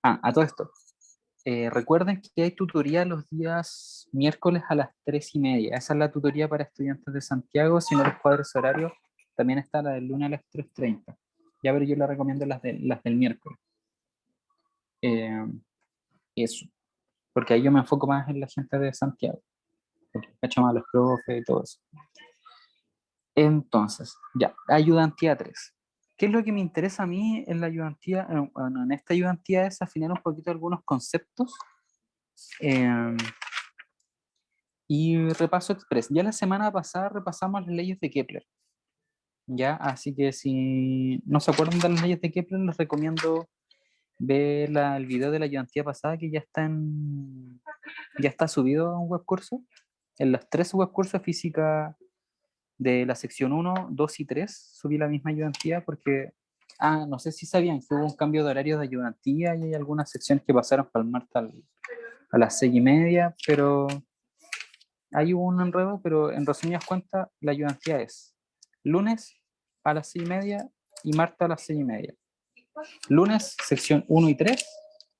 A todo esto. Recuerden que hay tutoría los días miércoles a las 3:30. Esa es la tutoría para estudiantes de Santiago. Si no les cuadra ese horario, también está la del lunes a las 3:30. Ya, pero yo les recomiendo las del miércoles. Eh, Eso. Porque ahí yo me enfoco más en la gente de Santiago. Porque cacho más a los profes y todo eso. Entonces, ya, ayudantía 3. ¿Qué es lo que me interesa a mí en la ayudantía? Bueno, en esta ayudantía es afinar un poquito algunos conceptos. eh, Y repaso express. Ya la semana pasada repasamos las leyes de Kepler. Ya, así que si no se acuerdan de las leyes de Kepler, les recomiendo ver el video de la ayudantía pasada que ya está subido a un web curso. En los tres web cursos de física de la sección 1, 2 y 3 subí la misma ayudantía porque, no sé si sabían que hubo un cambio de horario de ayudantía y hay algunas secciones que pasaron para el martes a las 6:30, pero hay un enredo, pero en resumidas cuentas, la ayudantía es lunes a las 6:30 y martes a las 6:30. Lunes, sección 1 y 3,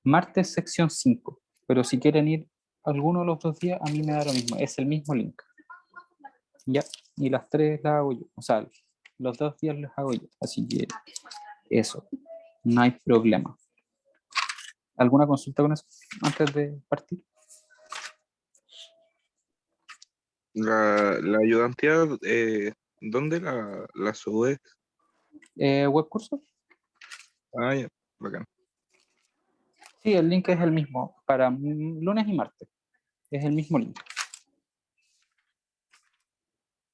martes, sección 5. Pero si quieren ir alguno de los 2 días, a mí me da lo mismo, es el mismo link. Ya, y las 3 las hago yo, o sea, los 2 días los hago yo, así que eso, no hay problema. ¿Alguna consulta con eso antes de partir? La ayudantía, ¿dónde la sube? ¿Web curso? Ah, ya, bacán. Sí, el link es el mismo para lunes y martes, es el mismo link.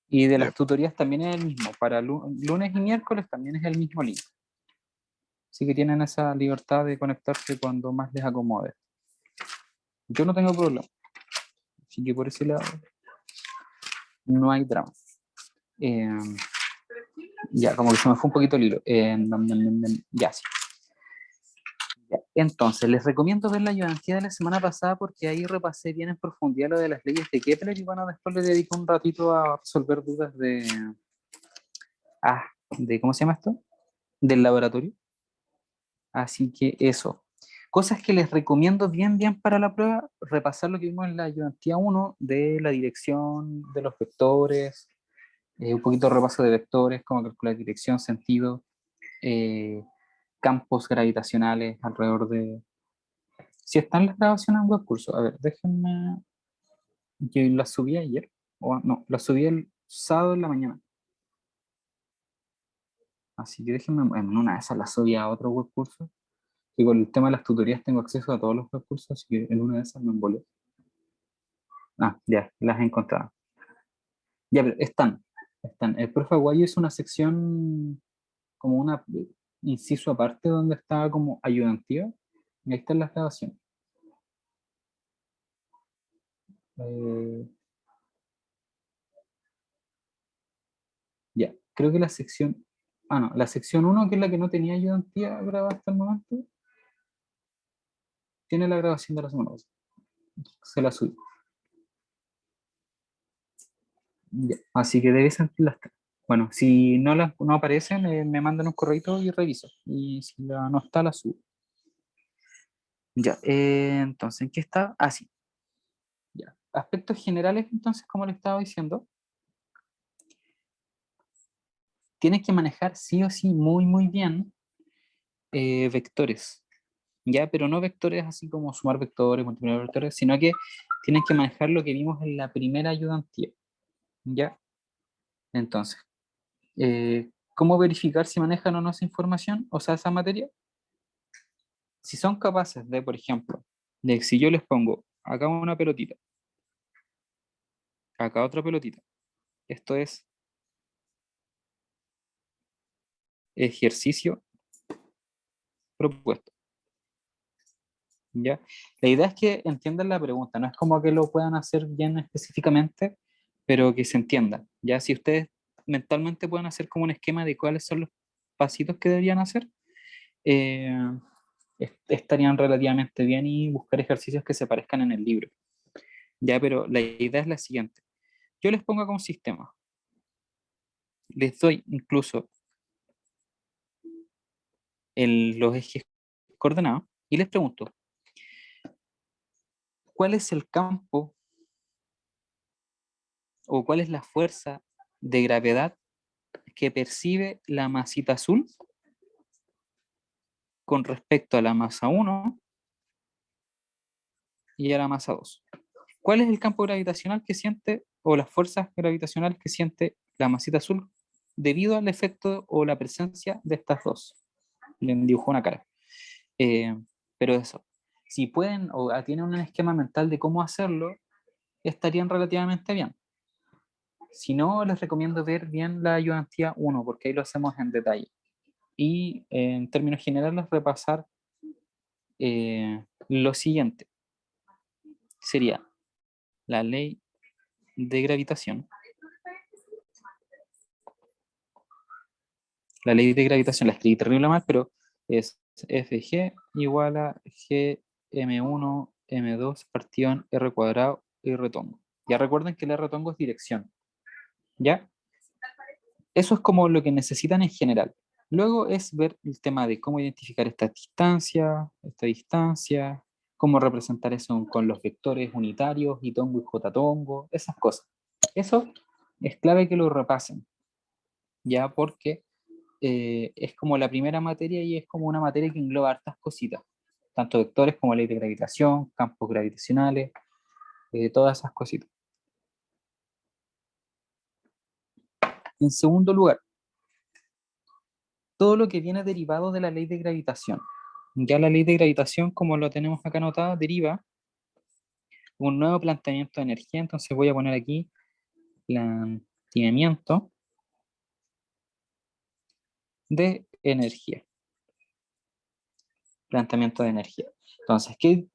Y de Ya. las tutorías también es el mismo, para lunes y miércoles también es el mismo link. Así que tienen esa libertad de conectarse cuando más les acomode. Yo no tengo problema, así que por ese lado no hay drama. Eh, ya, como que se me fue un poquito el hilo. Ya, sí. Ya. Entonces, les recomiendo ver la ayudantía de la semana pasada porque ahí repasé bien en profundidad lo de las leyes de Kepler y bueno, después le dedico un ratito a resolver dudas de ¿cómo se llama esto? Del laboratorio. Así que eso. Cosas que les recomiendo bien, bien para la prueba, repasar lo que vimos en la ayudantía 1 de la dirección de los vectores, un poquito de repaso de vectores, cómo calcular dirección, sentido, eh, campos gravitacionales alrededor de... Si están las grabaciones en web curso, a ver, déjenme... Yo las subí ayer, o no, las subí el sábado en la mañana. Así que déjenme, en una de esas las subí a otro web curso. Y con el tema de las tutorías tengo acceso a todos los recursos, así que en una de esas me envolé. Ya, las he encontrado. Ya, pero están. El profe Aguayo es una sección, como una inciso aparte donde está como ayudantiva, y ahí están las grabaciones. Eh, ya, creo que la sección 1, que es la que no tenía ayudantía grabada hasta el momento, tiene la grabación de la semana pasada. Se la subí. Ya, así que debe ser las tres. Bueno, si no aparecen, me mandan un correo y reviso. Y si no está, la subo. Ya, entonces, ¿en qué está? Sí, ya. Aspectos generales, entonces, como le estaba diciendo, tienes que manejar sí o sí muy, muy bien vectores. Ya, pero no vectores así como sumar vectores, multiplicar vectores, sino que tienes que manejar lo que vimos en la primera ayudantía. Ya, entonces, ¿cómo verificar si manejan o no esa información, o sea, esa materia? Si son capaces de, por ejemplo, de si yo les pongo acá una pelotita, acá otra pelotita, esto es ejercicio propuesto, ¿ya? La idea es que entiendan la pregunta, no es como que lo puedan hacer bien específicamente, pero que se entienda, ¿ya? Si ustedes mentalmente pueden hacer como un esquema de cuáles son los pasitos que deberían hacer, eh, estarían relativamente bien y buscar ejercicios que se parezcan en el libro, ¿ya? Pero la idea es la siguiente. Yo les pongo acá un sistema, les doy incluso los ejes coordenados, Y les pregunto, ¿cuál es el campo o cuál es la fuerza de gravedad que percibe la masita azul con respecto a la masa 1 y a la masa 2? ¿Cuál es el campo gravitacional que siente o las fuerzas gravitacionales que siente la masita azul debido al efecto o la presencia de estas dos? Le dibujó una cara. Eh, pero eso, si pueden o tienen un esquema mental de cómo hacerlo, estarían relativamente bien. Si no, les recomiendo ver bien la ayudantía 1, porque ahí lo hacemos en detalle. Y en términos generales, repasar lo siguiente. Sería la ley de gravitación. La ley de gravitación la escribí terrible mal, pero es Fg igual a Gm1 m2 partido en r cuadrado y tongo. Ya recuerden que el r tongo es dirección. ¿Ya? Eso es como lo que necesitan en general. Luego es ver el tema de cómo identificar esta distancia, cómo representar eso con los vectores unitarios, y tongo y j tongo, esas cosas. Eso es clave que lo repasen, ya porque es como la primera materia y es como una materia que engloba hartas cositas, tanto vectores como ley de gravitación, campos gravitacionales, todas esas cositas. En segundo lugar, todo lo que viene derivado de la ley de gravitación. Ya la ley de gravitación, como lo tenemos acá anotada, deriva un nuevo planteamiento de energía. Entonces voy a poner aquí planteamiento de energía. Planteamiento de energía. Entonces, ¿qué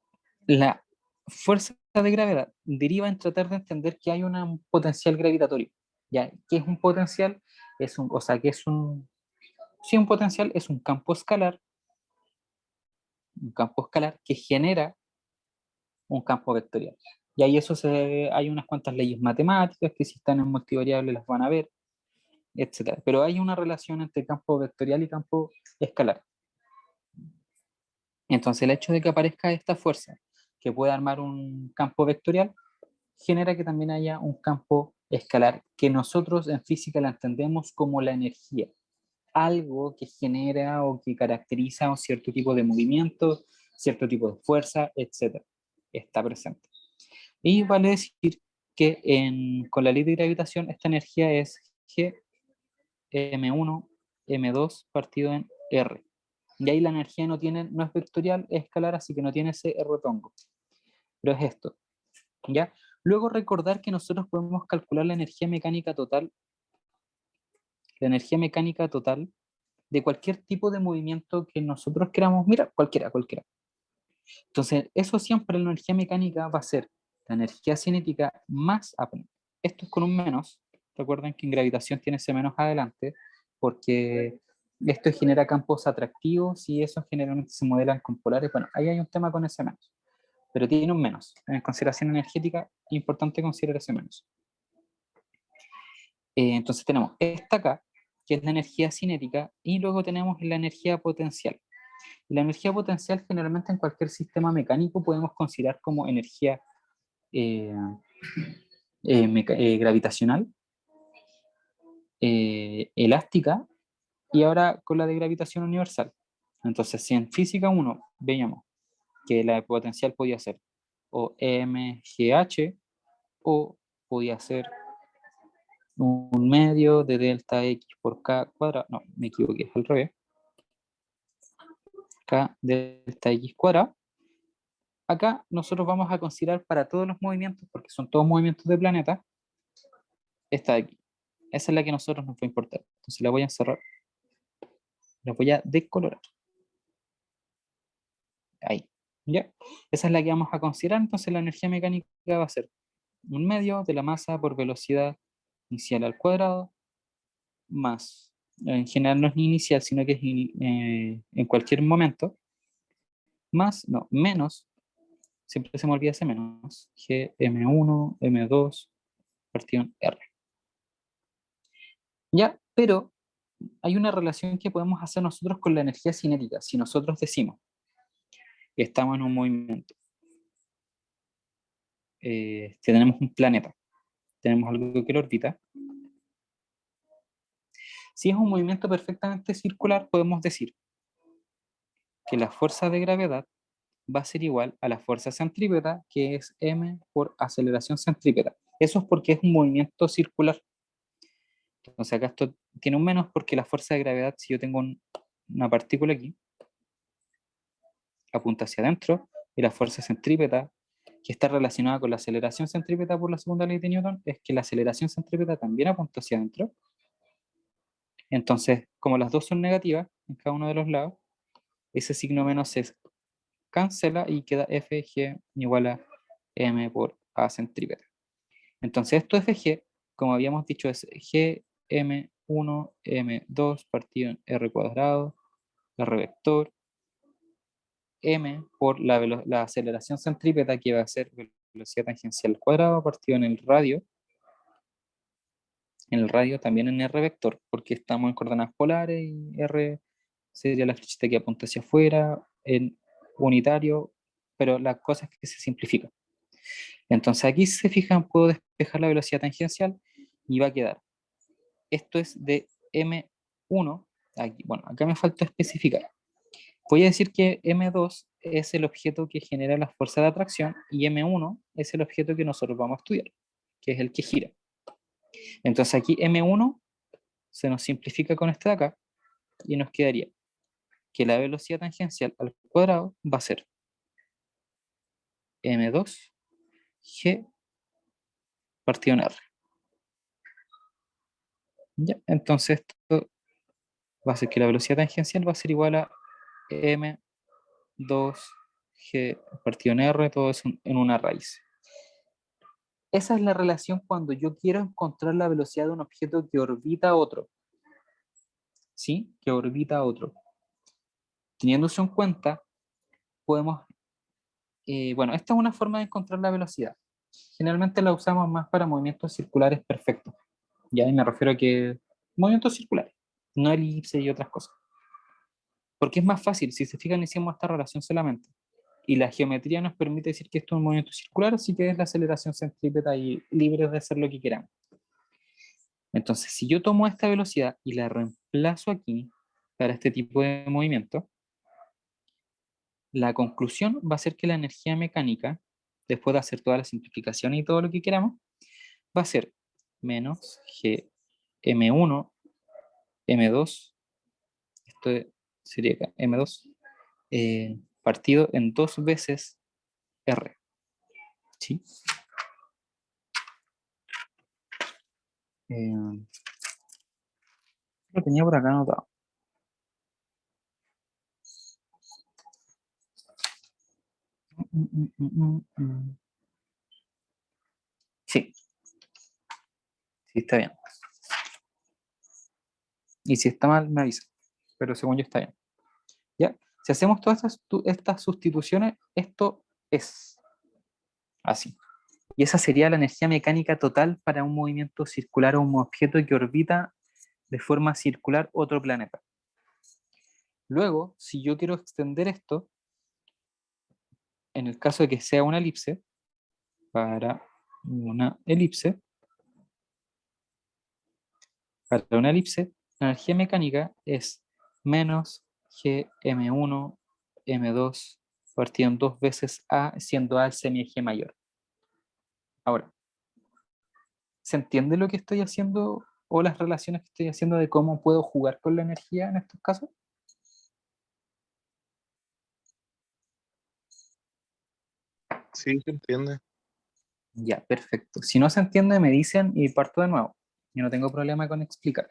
la fuerza de gravedad deriva en tratar de entender que hay un potencial gravitatorio? ¿Ya? ¿Qué es un potencial? O sea, que es un... Si un potencial es un campo escalar que genera un campo vectorial. Y ahí hay unas cuantas leyes matemáticas que si están en multivariable las van a ver, etcétera. Pero hay una relación entre campo vectorial y campo escalar. Entonces el hecho de que aparezca esta fuerza que puede armar un campo vectorial genera que también haya un campo escalar que nosotros en física la entendemos como la energía, algo que genera o que caracteriza un cierto tipo de movimiento, cierto tipo de fuerza, etcétera. Está presente. Y vale decir que con la ley de gravitación esta energía es G m1 m2 partido en R. Y ahí la energía no es vectorial, es escalar, así que no tiene ese R tongo. Pero es esto. ¿Ya? Luego recordar que nosotros podemos calcular la energía mecánica total de cualquier tipo de movimiento que nosotros queramos. Mira, cualquiera. Entonces, eso siempre la energía mecánica va a ser la energía cinética más, esto es con un menos, recuerden que en gravitación tiene ese menos adelante, porque esto genera campos atractivos y esos generalmente se modelan con polares. Bueno, ahí hay un tema con ese menos, pero tiene un menos. En consideración energética, es importante considerar ese menos. Entonces tenemos esta acá, que es la energía cinética, y luego tenemos la energía potencial. La energía potencial generalmente en cualquier sistema mecánico podemos considerar como energía eh, gravitacional, elástica, y ahora con la de gravitación universal. Entonces, si en física 1 veíamos que la potencial podía ser o mgh o podía ser un medio de delta x por k cuadrado, no, me equivoqué, es al revés, k delta x cuadrado. Acá nosotros vamos a considerar para todos los movimientos, porque son todos movimientos de planeta, esta de aquí. Esa es la que a nosotros nos va a importar. Entonces la voy a encerrar, la voy a decolorar. Ahí. ¿Ya? Esa es la que vamos a considerar. Entonces la energía mecánica va a ser un medio de la masa por velocidad inicial al cuadrado, más, en general no es ni inicial, sino que es en cualquier momento, más, no, menos, siempre se me olvida ese menos, Gm1, m2, partido en R. Ya, pero hay una relación que podemos hacer nosotros con la energía cinética. Si nosotros decimos Estamos en un movimiento. Tenemos un planeta. Tenemos algo que lo orbita. Si es un movimiento perfectamente circular, podemos decir que la fuerza de gravedad va a ser igual a la fuerza centrípeta, que es m por aceleración centrípeta. Eso es porque es un movimiento circular. Entonces acá esto tiene un menos porque la fuerza de gravedad, si yo tengo una partícula aquí, apunta hacia adentro, y la fuerza centrípeta, que está relacionada con la aceleración centrípeta por la segunda ley de Newton, es que la aceleración centrípeta también apunta hacia adentro. Entonces, como las dos son negativas en cada uno de los lados, ese signo menos se cancela y queda Fg igual a m por a centrípeta. Entonces esto Fg, como habíamos dicho, es Gm1, m2 partido en r cuadrado, r vector, m por la aceleración centrípeta, que va a ser velocidad tangencial al cuadrado partido en el radio. En el radio también en r vector, porque estamos en coordenadas polares y r sería la flechita que apunta hacia afuera, en unitario, pero la cosa es que se simplifica. Entonces aquí, si se fijan, puedo despejar la velocidad tangencial y va a quedar. Esto es de M1. Aquí, bueno, acá me falta especificar. Voy a decir que M2 es el objeto que genera la fuerza de atracción y M1 es el objeto que nosotros vamos a estudiar, que es el que gira. Entonces aquí M1 se nos simplifica con este de acá y nos quedaría que la velocidad tangencial al cuadrado va a ser M2 G partido en R. ¿Ya? Entonces esto va a ser que la velocidad tangencial va a ser igual a M2G partido en R, todo eso en una raíz. Esa es la relación cuando yo quiero encontrar la velocidad de un objeto que orbita a otro. ¿Sí? Que orbita a otro. Teniendo eso en cuenta, podemos... bueno, esta es una forma de encontrar la velocidad. Generalmente la usamos más para movimientos circulares perfectos. Ya me refiero a que movimientos circulares, no elipse y otras cosas. Porque es más fácil, si se fijan, hicimos esta relación solamente. Y la geometría nos permite decir que esto es un movimiento circular, así que es la aceleración centrípeta y libre de hacer lo que queramos. Entonces, si yo tomo esta velocidad y la reemplazo aquí para este tipo de movimiento, la conclusión va a ser que la energía mecánica, después de hacer toda la simplificación y todo lo que queramos, va a ser menos Gm1, m2, esto sería acá, m2, partido en 2 veces r. ¿Sí? Lo tenía por acá anotado. Sí, sí está bien. Y si está mal, me avisa. Pero según yo está bien. ¿Ya? Si hacemos todas estas sustituciones, esto es así. Y esa sería la energía mecánica total para un movimiento circular o un objeto que orbita de forma circular otro planeta. Luego, si yo quiero extender esto, en el caso de que sea una elipse, para una elipse, la energía mecánica es menos Gm1, m2 partido en 2 veces a, siendo a el semieje mayor. Ahora, ¿se entiende lo que estoy haciendo o las relaciones que estoy haciendo de cómo puedo jugar con la energía en estos casos? Sí, se entiende. Ya, perfecto. Si no se entiende, me dicen y parto de nuevo. Yo no tengo problema con explicar.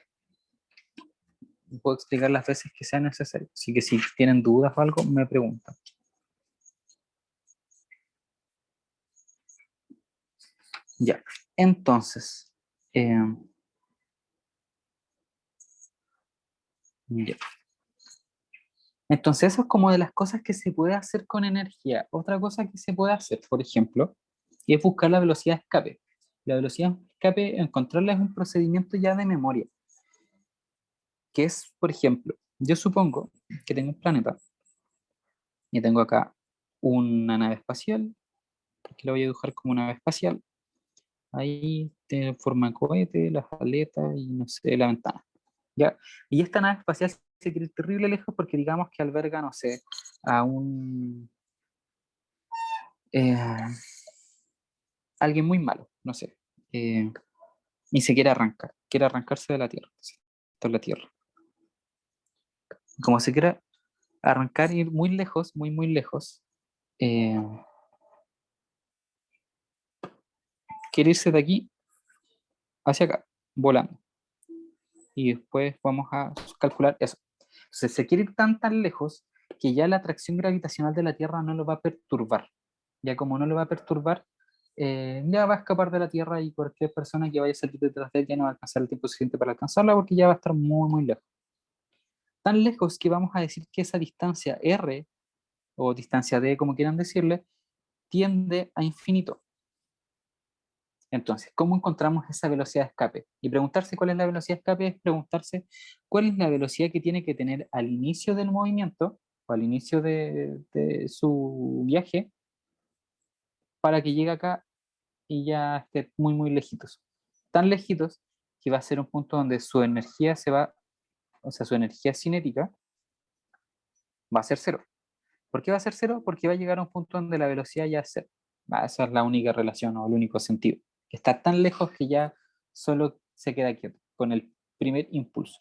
Puedo explicar las veces que sea necesario. Así que si tienen dudas o algo, me preguntan. Ya, entonces, ya. Entonces eso es como de las cosas que se puede hacer con energía. Otra cosa que se puede hacer, por ejemplo, es buscar la velocidad de escape. La velocidad de escape, encontrarla es un procedimiento ya de memoria. Que es, por ejemplo, yo supongo que tengo un planeta y tengo acá una nave espacial, porque la voy a dibujar como una nave espacial. Ahí tiene forma de cohete, las aletas y no sé, la ventana. ¿Ya? Y esta nave espacial se quiere ir terrible lejos porque digamos que alberga, no sé, a eh, alguien muy malo, no sé, y se quiere arrancarse de la Tierra. Esto es la Tierra. Como se quiere arrancar, ir muy lejos, muy lejos, eh, quiere irse de aquí hacia acá, volando. Y después vamos a calcular eso. Entonces se quiere ir tan lejos que ya la atracción gravitacional de la Tierra no lo va a perturbar. Ya como no lo va a perturbar, ya va a escapar de la Tierra y cualquier persona que vaya a salir detrás de él ya no va a alcanzar el tiempo suficiente para alcanzarla porque ya va a estar muy lejos. Tan lejos que vamos a decir que esa distancia r, o distancia d, como quieran decirle, tiende a infinito. Entonces, ¿cómo encontramos esa velocidad de escape? Y preguntarse cuál es la velocidad de escape es preguntarse cuál es la velocidad que tiene que tener al inicio del movimiento o al inicio de su viaje para que llegue acá y ya esté muy lejitos. Tan lejitos que va a ser un punto donde su energía se va, o sea, su energía cinética va a ser cero. ¿Por qué va a ser cero? Porque va a llegar a un punto donde la velocidad ya es cero. Esa es la única relación o el único sentido. Está tan lejos que ya solo se queda quieto con el primer impulso.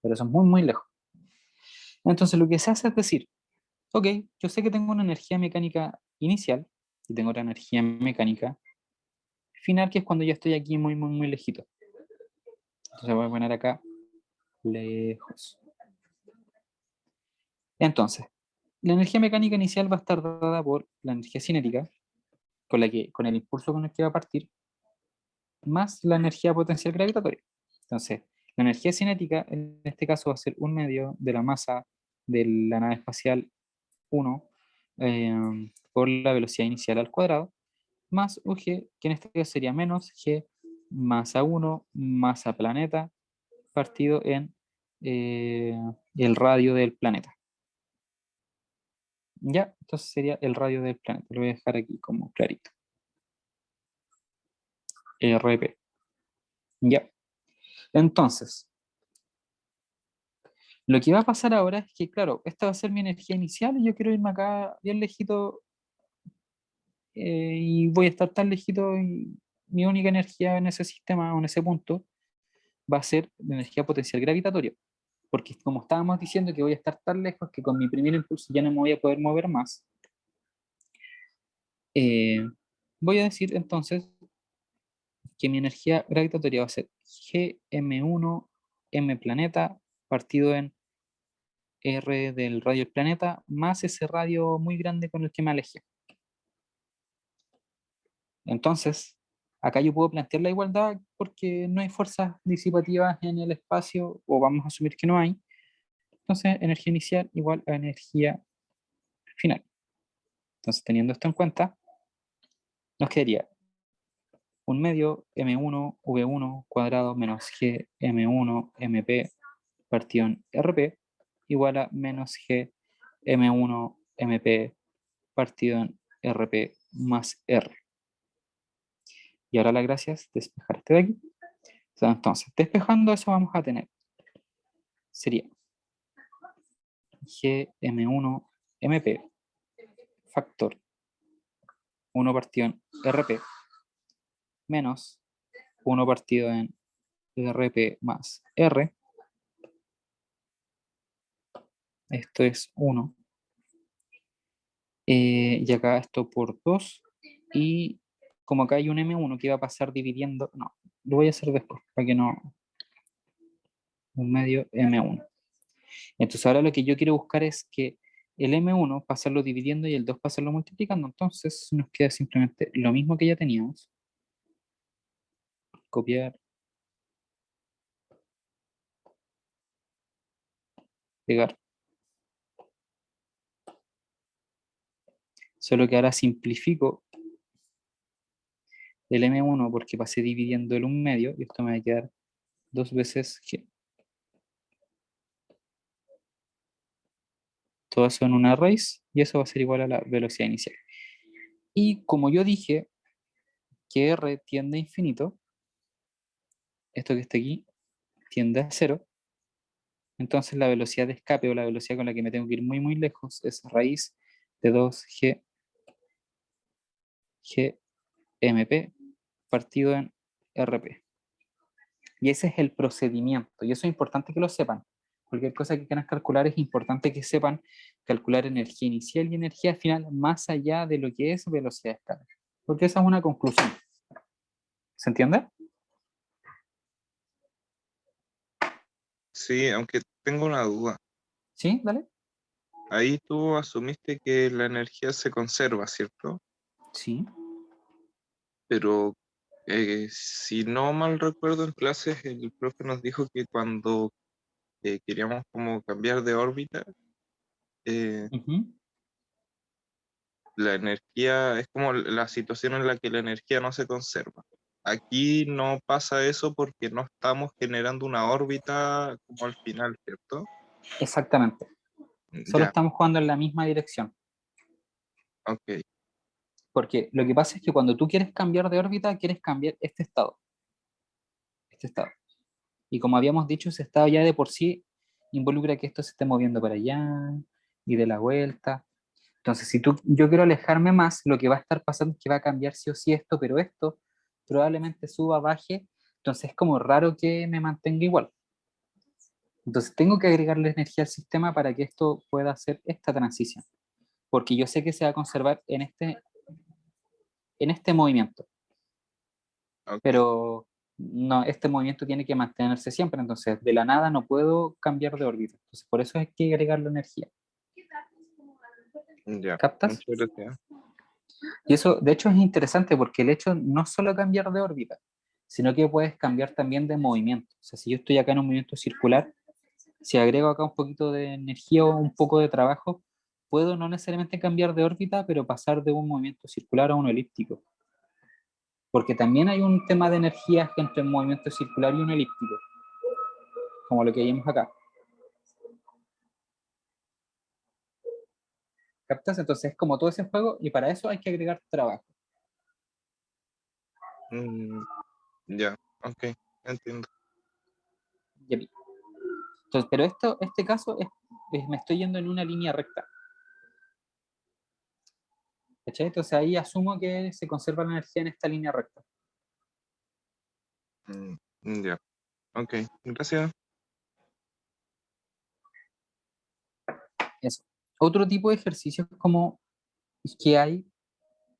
Pero eso es muy lejos. Entonces lo que se hace es decir, ok, yo sé que tengo una energía mecánica inicial y tengo otra energía mecánica final, que es cuando ya estoy aquí muy lejito. Entonces voy a poner acá lejos. Entonces, la energía mecánica inicial va a estar dada por la energía cinética, con el impulso con el que va a partir, más la energía potencial gravitatoria. Entonces, la energía cinética en este caso va a ser un medio de la masa de la nave espacial 1 por la velocidad inicial al cuadrado, más UG, que en este caso sería menos G, masa 1, masa planeta, partido en el radio del planeta. Ya, entonces sería el radio del planeta. Lo voy a dejar aquí como clarito. RP. Ya. Entonces, lo que va a pasar ahora es que, claro, esta va a ser mi energía inicial y yo quiero irme acá bien lejito y voy a estar tan lejito y mi única energía en ese sistema o en ese punto va a ser la energía potencial gravitatoria. Porque como estábamos diciendo que voy a estar tan lejos que con mi primer impulso ya no me voy a poder mover más, voy a decir entonces que mi energía gravitatoria va a ser Gm1 m planeta partido en R del radio del planeta más ese radio muy grande con el que me alejé. Entonces, acá yo puedo plantear la igualdad porque no hay fuerzas disipativas en el espacio, o vamos a asumir que no hay. Entonces, energía inicial igual a energía final. Entonces, teniendo esto en cuenta, nos quedaría un medio m1 v1 cuadrado menos g m1 mp partido en rp igual a menos g m1 mp partido en rp más r. Y ahora la gracia es despejar este de aquí. Entonces, despejando eso vamos a tener, sería Gm1 mp factor 1 partido en rp menos 1 partido en rp más r. Esto es 1. Y acá esto por 2. Y como acá hay un m1 que va a pasar dividiendo, no, lo voy a hacer después para que no, un medio m1. Entonces ahora lo que yo quiero buscar es que el m1 pasarlo dividiendo y el 2 pasarlo multiplicando. Entonces nos queda simplemente lo mismo que ya teníamos. Copiar, pegar. Solo que ahora simplifico el m1 porque pasé dividiendo el 1 medio y esto me va a quedar 2 veces g. todo eso en una raíz, y eso va a ser igual a la velocidad inicial. Y como yo dije que R tiende a infinito, esto que está aquí tiende a cero, entonces la velocidad de escape o la velocidad con la que me tengo que ir muy muy lejos es raíz de 2G GMP partido en RP. Y ese es el procedimiento, y eso es importante que lo sepan. Cualquier cosa que quieran calcular es importante que sepan calcular energía inicial y energía final más allá de lo que es velocidad de escape, porque esa es una conclusión. ¿Se entiende? Sí, aunque tengo una duda. ¿Sí? Dale. Ahí tú asumiste que la energía se conserva, ¿cierto? Sí. Pero si no mal recuerdo en clases, el profe nos dijo que cuando queríamos como cambiar de órbita, eh, Uh-huh. la energía es como la situación en la que la energía no se conserva. Aquí no pasa eso porque no estamos generando una órbita como al final, ¿cierto? Exactamente. Solo Ya, estamos jugando en la misma dirección. ok, Porque lo que pasa es que cuando tú quieres cambiar de órbita, quieres cambiar este estado. Este estado. Y como habíamos dicho, ese estado ya de por sí involucra que esto se esté moviendo para allá y de la vuelta. Entonces, si yo quiero alejarme más, lo que va a estar pasando es que va a cambiar sí o sí esto, pero esto probablemente suba, baje. Entonces es como raro que me mantenga igual. Entonces tengo que agregarle energía al sistema para que esto pueda hacer esta transición. Porque yo sé que se va a conservar en este movimiento. ok, Pero no, este movimiento tiene que mantenerse siempre, entonces de la nada no puedo cambiar de órbita. Entonces por eso hay que agregarle energía. ya, ¿Captas? muchas gracias. Y eso, de hecho, es interesante porque el hecho no es solo cambiar de órbita, sino que puedes cambiar también de movimiento. O sea, si yo estoy acá en un movimiento circular, si agrego acá un poquito de energía o un poco de trabajo, puedo no necesariamente cambiar de órbita, pero pasar de un movimiento circular a uno elíptico. Porque también hay un tema de energías entre un movimiento circular y un elíptico, como lo que vimos acá. ¿Captas? Entonces es como todo ese juego y para eso hay que agregar trabajo. Mm, ya, ok, entiendo. Entonces, pero este caso me estoy yendo en una línea recta. ¿Cachai? Entonces ahí asumo que se conserva la energía en esta línea recta. Mm, ya, ok, gracias. Eso. Otro tipo de ejercicios como que hay,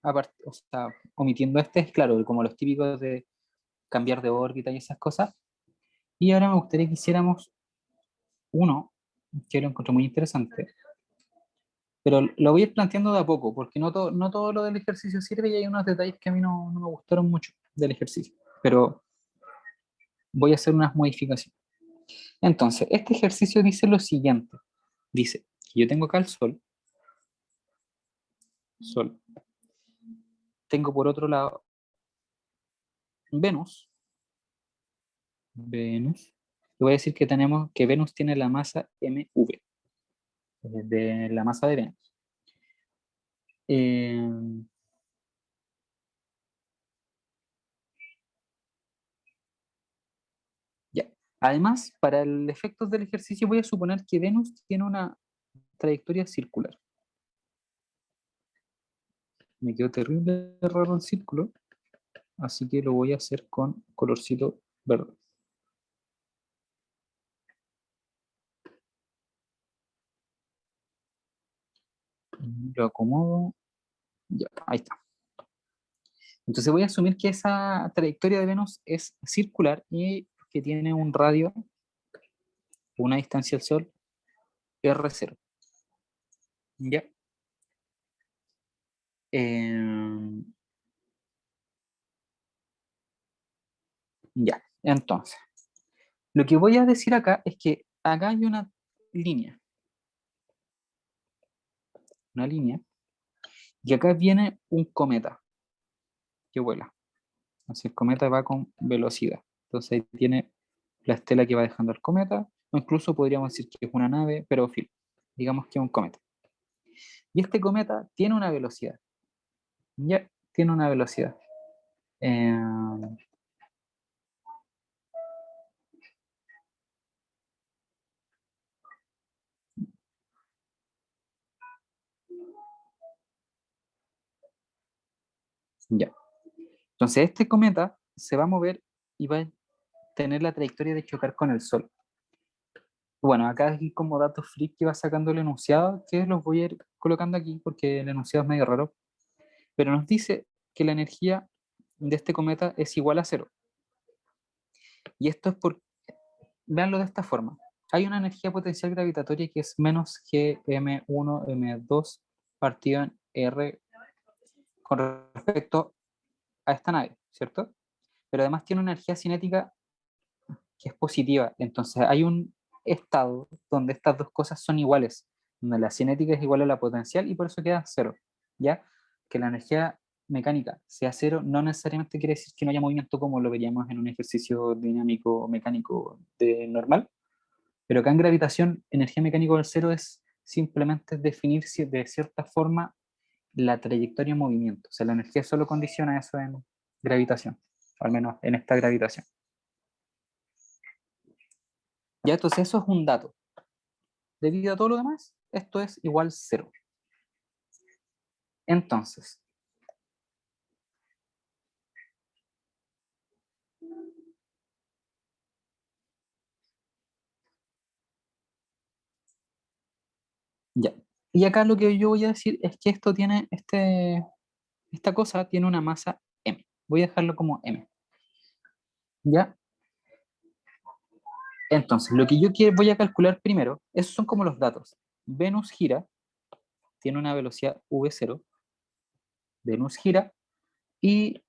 o sea, omitiendo este, es claro, como los típicos de cambiar de órbita y esas cosas. Y ahora me gustaría que hiciéramos uno, que lo encuentro muy interesante, pero lo voy a ir planteando de a poco, porque no todo lo del ejercicio sirve y hay unos detalles que a mí no me gustaron mucho del ejercicio, pero voy a hacer unas modificaciones. Entonces, este ejercicio dice lo siguiente, dice que yo tengo acá el Sol, tengo por otro lado Venus, le voy a decir que tenemos que Venus tiene la masa MV, de la masa de Venus. Eh, ya. Además, para el efecto del ejercicio voy a suponer que Venus tiene una trayectoria circular. Me quedó terrible raro el círculo, así que lo voy a hacer con colorcito verde. Lo acomodo, ya, ahí está. Entonces voy a asumir que esa trayectoria de Venus es circular y que tiene un radio, una distancia al Sol, R0. ¿Ya? Eh, ya, entonces, lo que voy a decir acá es que acá hay una línea, y acá viene un cometa que vuela. Así el cometa va con velocidad. Entonces ahí tiene la estela que va dejando el cometa, o incluso podríamos decir que es una nave, pero en fin, digamos que es un cometa. Y este cometa tiene una velocidad. Ya, tiene una velocidad. Ya. Entonces este cometa se va a mover y va a tener la trayectoria de chocar con el Sol. Bueno, acá hay como datos freak que va sacando el enunciado, que los voy a ir colocando aquí porque el enunciado es medio raro. Pero nos dice que la energía de este cometa es igual a cero. Y esto es por, véanlo de esta forma. Hay una energía potencial gravitatoria que es menos Gm1m2 partido en R con respecto a esta nave, ¿cierto? Pero además tiene una energía cinética que es positiva. Entonces hay un estado donde estas dos cosas son iguales, donde la cinética es igual a la potencial y por eso queda cero. ¿Ya? Que la energía mecánica sea cero no necesariamente quiere decir que no haya movimiento como lo veríamos en un ejercicio dinámico mecánico de normal, pero acá en gravitación, energía mecánica del cero es simplemente definir de cierta forma la trayectoria en movimiento. O sea, la energía solo condiciona eso en gravitación, al menos en esta gravitación. Ya, entonces eso es un dato. Debido a todo lo demás, esto es igual cero. Entonces, ya. Y acá lo que yo voy a decir es que esto tiene, esta cosa tiene una masa m. Voy a dejarlo como m. ¿Ya? Entonces, lo que yo voy a calcular primero, esos son como los datos. Venus gira, tiene una velocidad v0. Venus gira y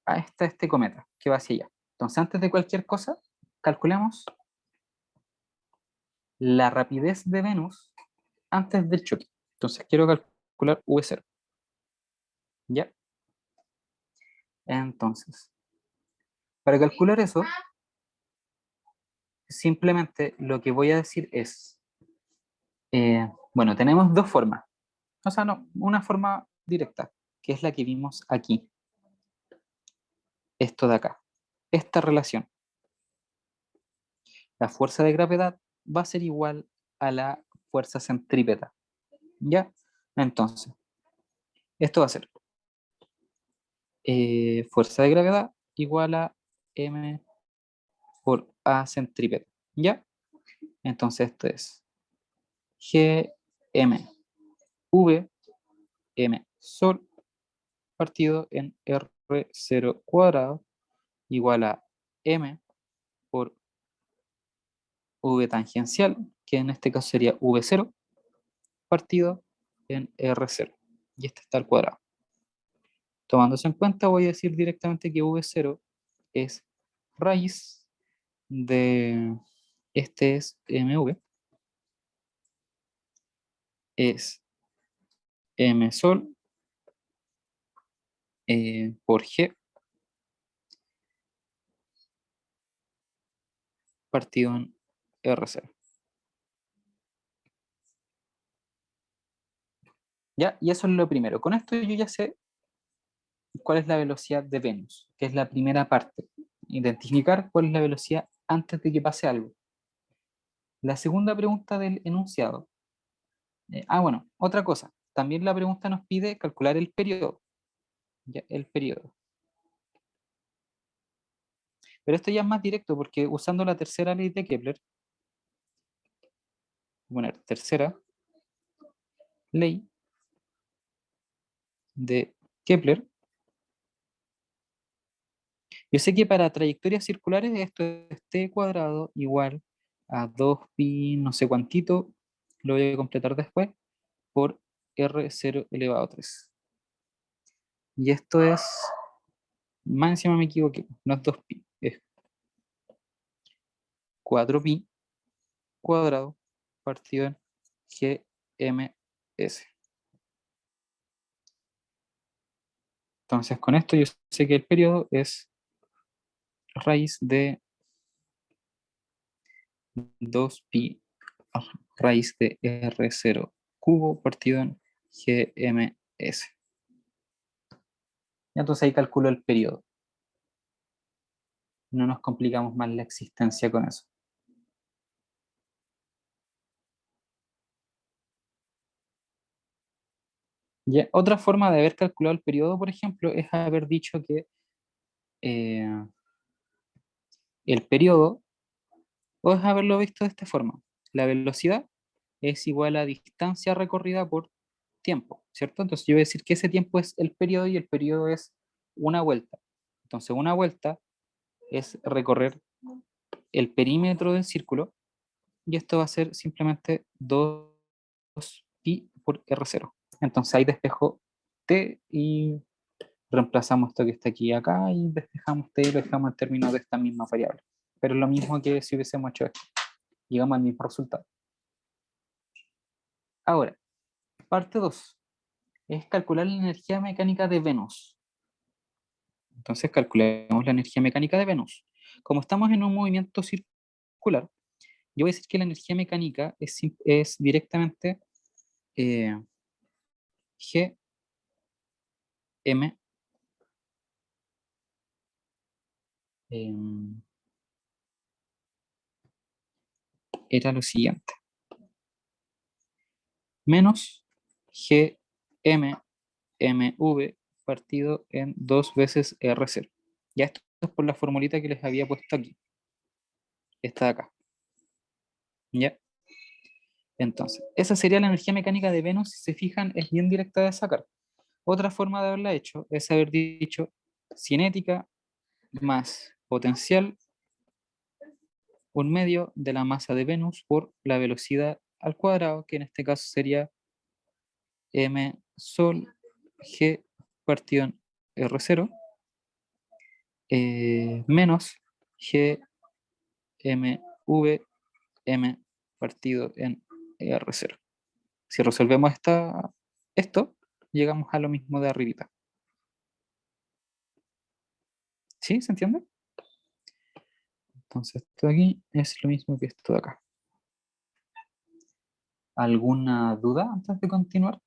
ahí está este cometa que va hacia allá. Entonces, antes de cualquier cosa, calculemos la rapidez de Venus antes del choque. Entonces, quiero calcular v0. ¿Ya? Entonces, para calcular eso, simplemente lo que voy a decir es, bueno, tenemos dos formas. O sea, no, una forma directa, que es la que vimos aquí. Esto de acá. Esta relación. La fuerza de gravedad va a ser igual a la fuerza centrípeta. ¿Ya? Entonces, esto va a ser fuerza de gravedad igual a m por a centrípeta. ¿Ya? Entonces esto es gm v m sol partido en r0 cuadrado igual a m por v tangencial, que en este caso sería v0 partido en r0. Y este está al cuadrado. Tomándose en cuenta, voy a decir directamente que v0 es raíz de, este es mv, es m sol por g partido en r0. ¿Ya? Y eso es lo primero. Con esto yo ya sé cuál es la velocidad de Venus, que es la primera parte. Identificar cuál es la velocidad antes de que pase algo. La segunda pregunta del enunciado. Bueno, otra cosa. También la pregunta nos pide calcular el periodo. ¿Ya? El periodo. Pero esto ya es más directo porque usando la tercera ley de Kepler, bueno, tercera ley de Kepler, yo sé que para trayectorias circulares esto es t cuadrado igual a 2pi no sé cuantito, lo voy a completar después, por r0 elevado a 3. Y esto es, más encima me equivoqué, no es 2pi, es 4pi cuadrado partido en gms. Entonces con esto yo sé que el periodo es raíz de 2pi raíz de r0 cubo partido en GMS. Y entonces ahí calculo el periodo. No nos complicamos más la existencia con eso. Ya, otra forma de haber calculado el periodo, por ejemplo, es haber dicho que el periodo, o es haberlo visto de esta forma. La velocidad es igual a distancia recorrida por tiempo, ¿cierto? Entonces yo voy a decir que ese tiempo es el periodo y el periodo es una vuelta. Entonces una vuelta es recorrer el perímetro del círculo y esto va a ser simplemente 2pi por R0. Entonces ahí despejo t y reemplazamos esto que está aquí y acá y despejamos t y lo dejamos en términos de esta misma variable. Pero es lo mismo que si hubiésemos hecho esto. Llegamos al mismo resultado. Ahora, parte 2 es calcular la energía mecánica de Venus. Entonces calculemos la energía mecánica de Venus. Como estamos en un movimiento circular, yo voy a decir que la energía mecánica es directamente G M era lo siguiente. Menos G M MV partido en 2 veces R0. Ya esto es por la formulita que les había puesto aquí. Esta de acá. ¿Ya? Entonces, esa sería la energía mecánica de Venus, si se fijan, es bien directa de sacar. Otra forma de haberla hecho es haber dicho cinética más potencial, un medio de la masa de Venus por la velocidad al cuadrado, que en este caso sería m sol g partido en R0, menos g m v m partido en R0. Si resolvemos esto, llegamos a lo mismo de arribita. ¿Sí? ¿Se entiende? Entonces esto de aquí es lo mismo que esto de acá. ¿Alguna duda antes de continuar?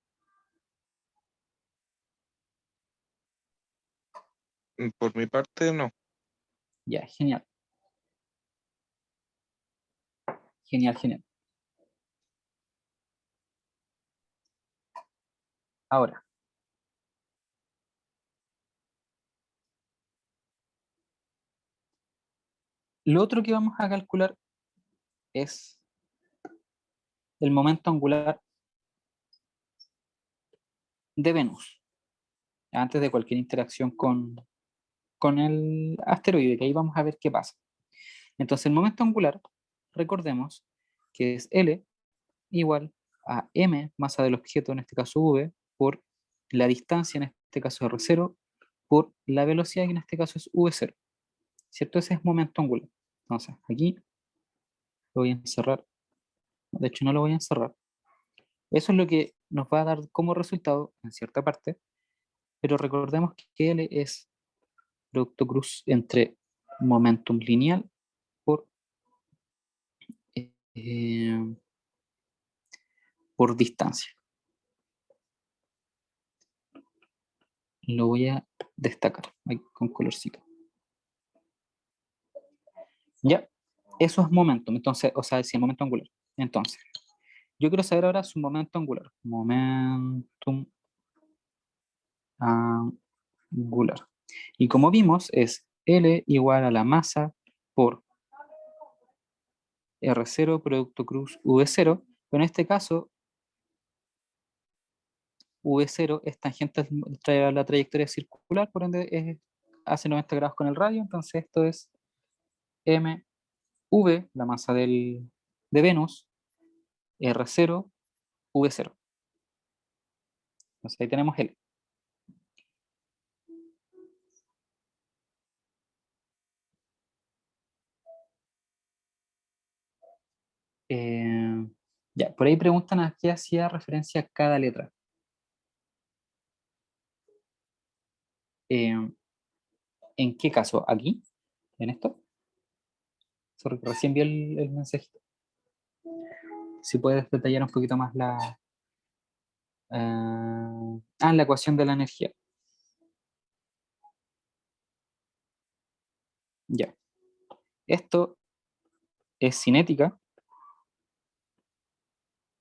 Por mi parte, no. Ya, genial. Genial, genial. Ahora, lo otro que vamos a calcular es el momento angular de Venus, antes de cualquier interacción con el asteroide, que ahí vamos a ver qué pasa. Entonces el momento angular, recordemos que es L igual a m, masa del objeto, en este caso v, por la distancia, en este caso R0, por la velocidad, que en este caso es v0. ¿Cierto? Ese es momento angular. Entonces, aquí lo voy a encerrar. De hecho, no lo voy a encerrar. Eso es lo que nos va a dar como resultado en cierta parte, pero recordemos que L es producto cruz entre momentum lineal por, eh, por distancia. Lo voy a destacar ahí con colorcito. Ya, eso es momentum, entonces, o sea, sí, momento angular. Entonces, yo quiero saber ahora su momento angular. Momentum angular. Y como vimos, es L igual a la masa por R0 producto cruz V0. Pero en este caso, V0 es tangente a la trayectoria circular, por ende hace 90 grados con el radio. Entonces esto es mv, la masa de Venus, R0, V0. Entonces ahí tenemos L. Ya, por ahí preguntan a qué hacía referencia cada letra. ¿En qué caso? ¿Aquí? ¿En esto? Sorry, recién vi el mensajito. Si puedes detallar un poquito más La ecuación de la energía. Ya. Esto es cinética.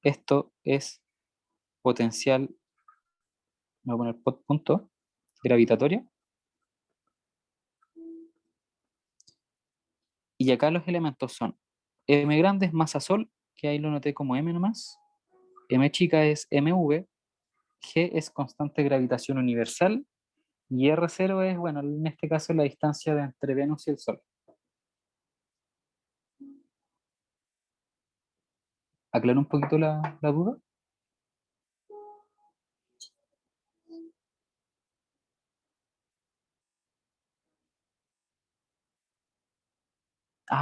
Esto es potencial, me voy a poner punto, gravitatoria. Y acá los elementos son M grande es masa sol, que ahí lo noté como M nomás. M chica es MV. G es constante de gravitación universal. Y R0 es, bueno, en este caso la distancia de entre Venus y el Sol. ¿Aclaro un poquito la duda?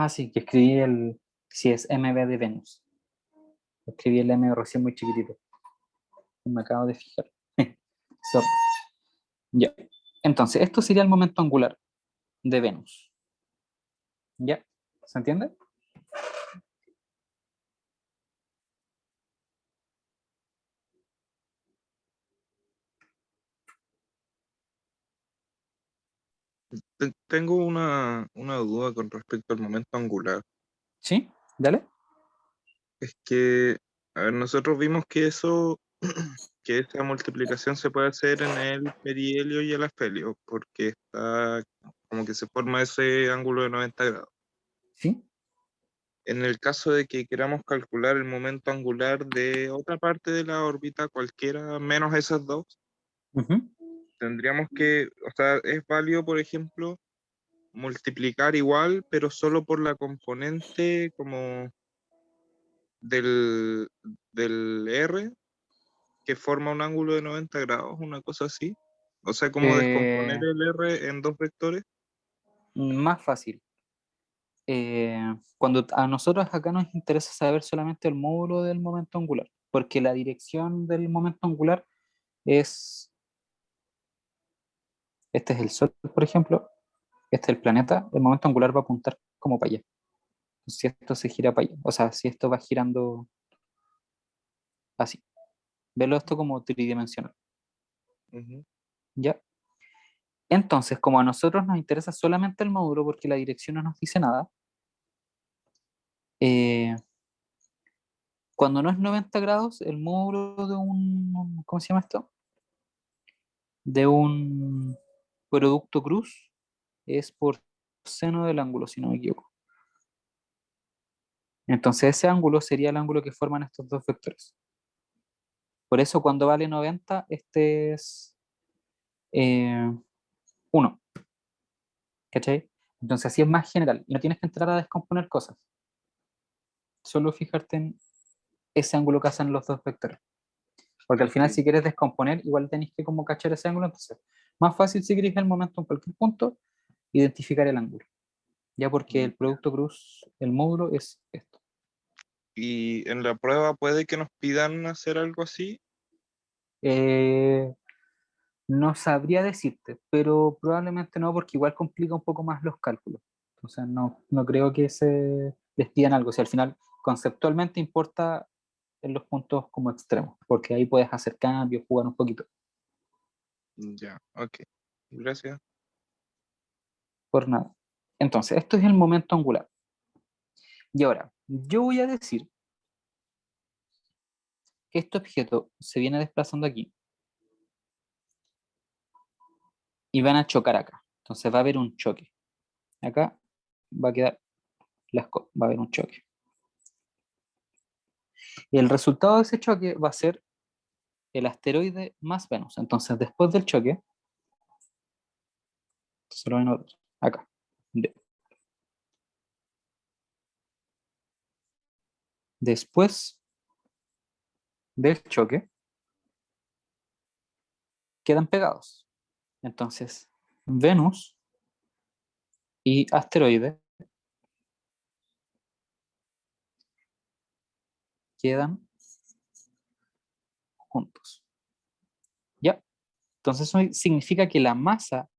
Sí, que escribí si es MB de Venus. Escribí el M recién muy chiquitito. Me acabo de fijar. Sorry. Ya. Entonces, esto sería el momento angular de Venus. ¿Ya? ¿Se entiende? Tengo una duda con respecto al momento angular. ¿Sí? Dale. Es que, a ver, nosotros vimos que eso, que esa multiplicación se puede hacer en el perihelio y el afelio, porque está como que se forma ese ángulo de 90 grados. ¿Sí? En el caso de que queramos calcular el momento angular de otra parte de la órbita, cualquiera menos esas dos, Ujú. tendríamos que, o sea, es válido, por ejemplo, multiplicar igual, pero solo por la componente como del, del R, que forma un ángulo de 90 grados, una cosa así. O sea, como descomponer Eh, el R en dos vectores. Más fácil. Cuando a nosotros acá nos interesa saber solamente el módulo del momento angular, porque la dirección del momento angular es, este es el Sol, por ejemplo, este es el planeta, el momento angular va a apuntar como para allá. Si esto se gira para allá, o sea, si esto va girando así. Verlo esto como tridimensional, Ujú. ¿ya? Entonces, como a nosotros nos interesa solamente el módulo, porque la dirección no nos dice nada, eh, cuando no es 90 grados, el módulo de un, ¿cómo se llama esto? De un producto cruz es por seno del ángulo, si no me equivoco. Entonces ese ángulo sería el ángulo que forman estos dos vectores. Por eso cuando vale 90, este es 1, ¿cachai? Entonces así es más general y no tienes que entrar a descomponer cosas. Solo fijarte en ese ángulo que hacen los dos vectores. Porque al final Ok. si quieres descomponer, igual tenéis que como cachar ese ángulo. Entonces, más fácil si queréis el momento en cualquier punto, identificar el ángulo. Ya porque el Ya. producto cruz, el módulo es esto. Y en la prueba puede que nos pidan hacer algo así. Eh, no sabría decirte, pero probablemente no, porque igual complica un poco más los cálculos. Entonces no creo que se les pidan algo. Si al final conceptualmente importa en los puntos como extremos, porque ahí puedes hacer cambios, jugar un poquito. Ya, ok. Gracias. Por nada. Entonces, esto es el momento angular. Y ahora, yo voy a decir que este objeto se viene desplazando aquí y van a chocar acá. Entonces va a haber un choque. Acá va a quedar va a haber un choque. Y el resultado de ese choque va a ser el asteroide más Venus. Entonces, después del choque, se lo ven acá. Después del choque, quedan pegados. Entonces, Venus y asteroide quedan juntos. ¿Ya? Entonces, eso significa que la masa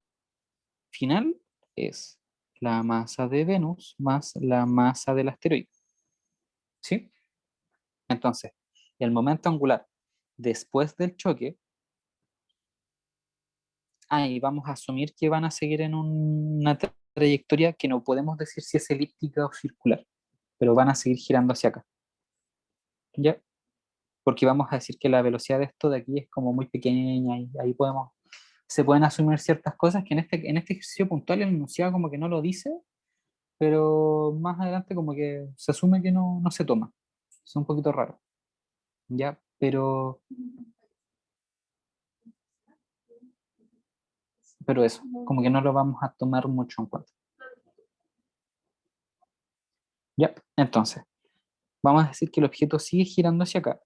final es la masa de Venus más la masa del asteroide. ¿Sí? Entonces, el momento angular después del choque, y vamos a asumir que van a seguir en una trayectoria que no podemos decir si es elíptica o circular, pero van a seguir girando hacia acá. ¿Ya? Porque vamos a decir que la velocidad de esto de aquí es como muy pequeña y ahí se pueden asumir ciertas cosas que en este ejercicio puntual el enunciado como que no lo dice, pero más adelante como que se asume que no se toma. Es un poquito raro. ¿Ya? Pero eso, como que no lo vamos a tomar mucho en cuenta. ¿Ya? Entonces, vamos a decir que el objeto sigue girando hacia acá,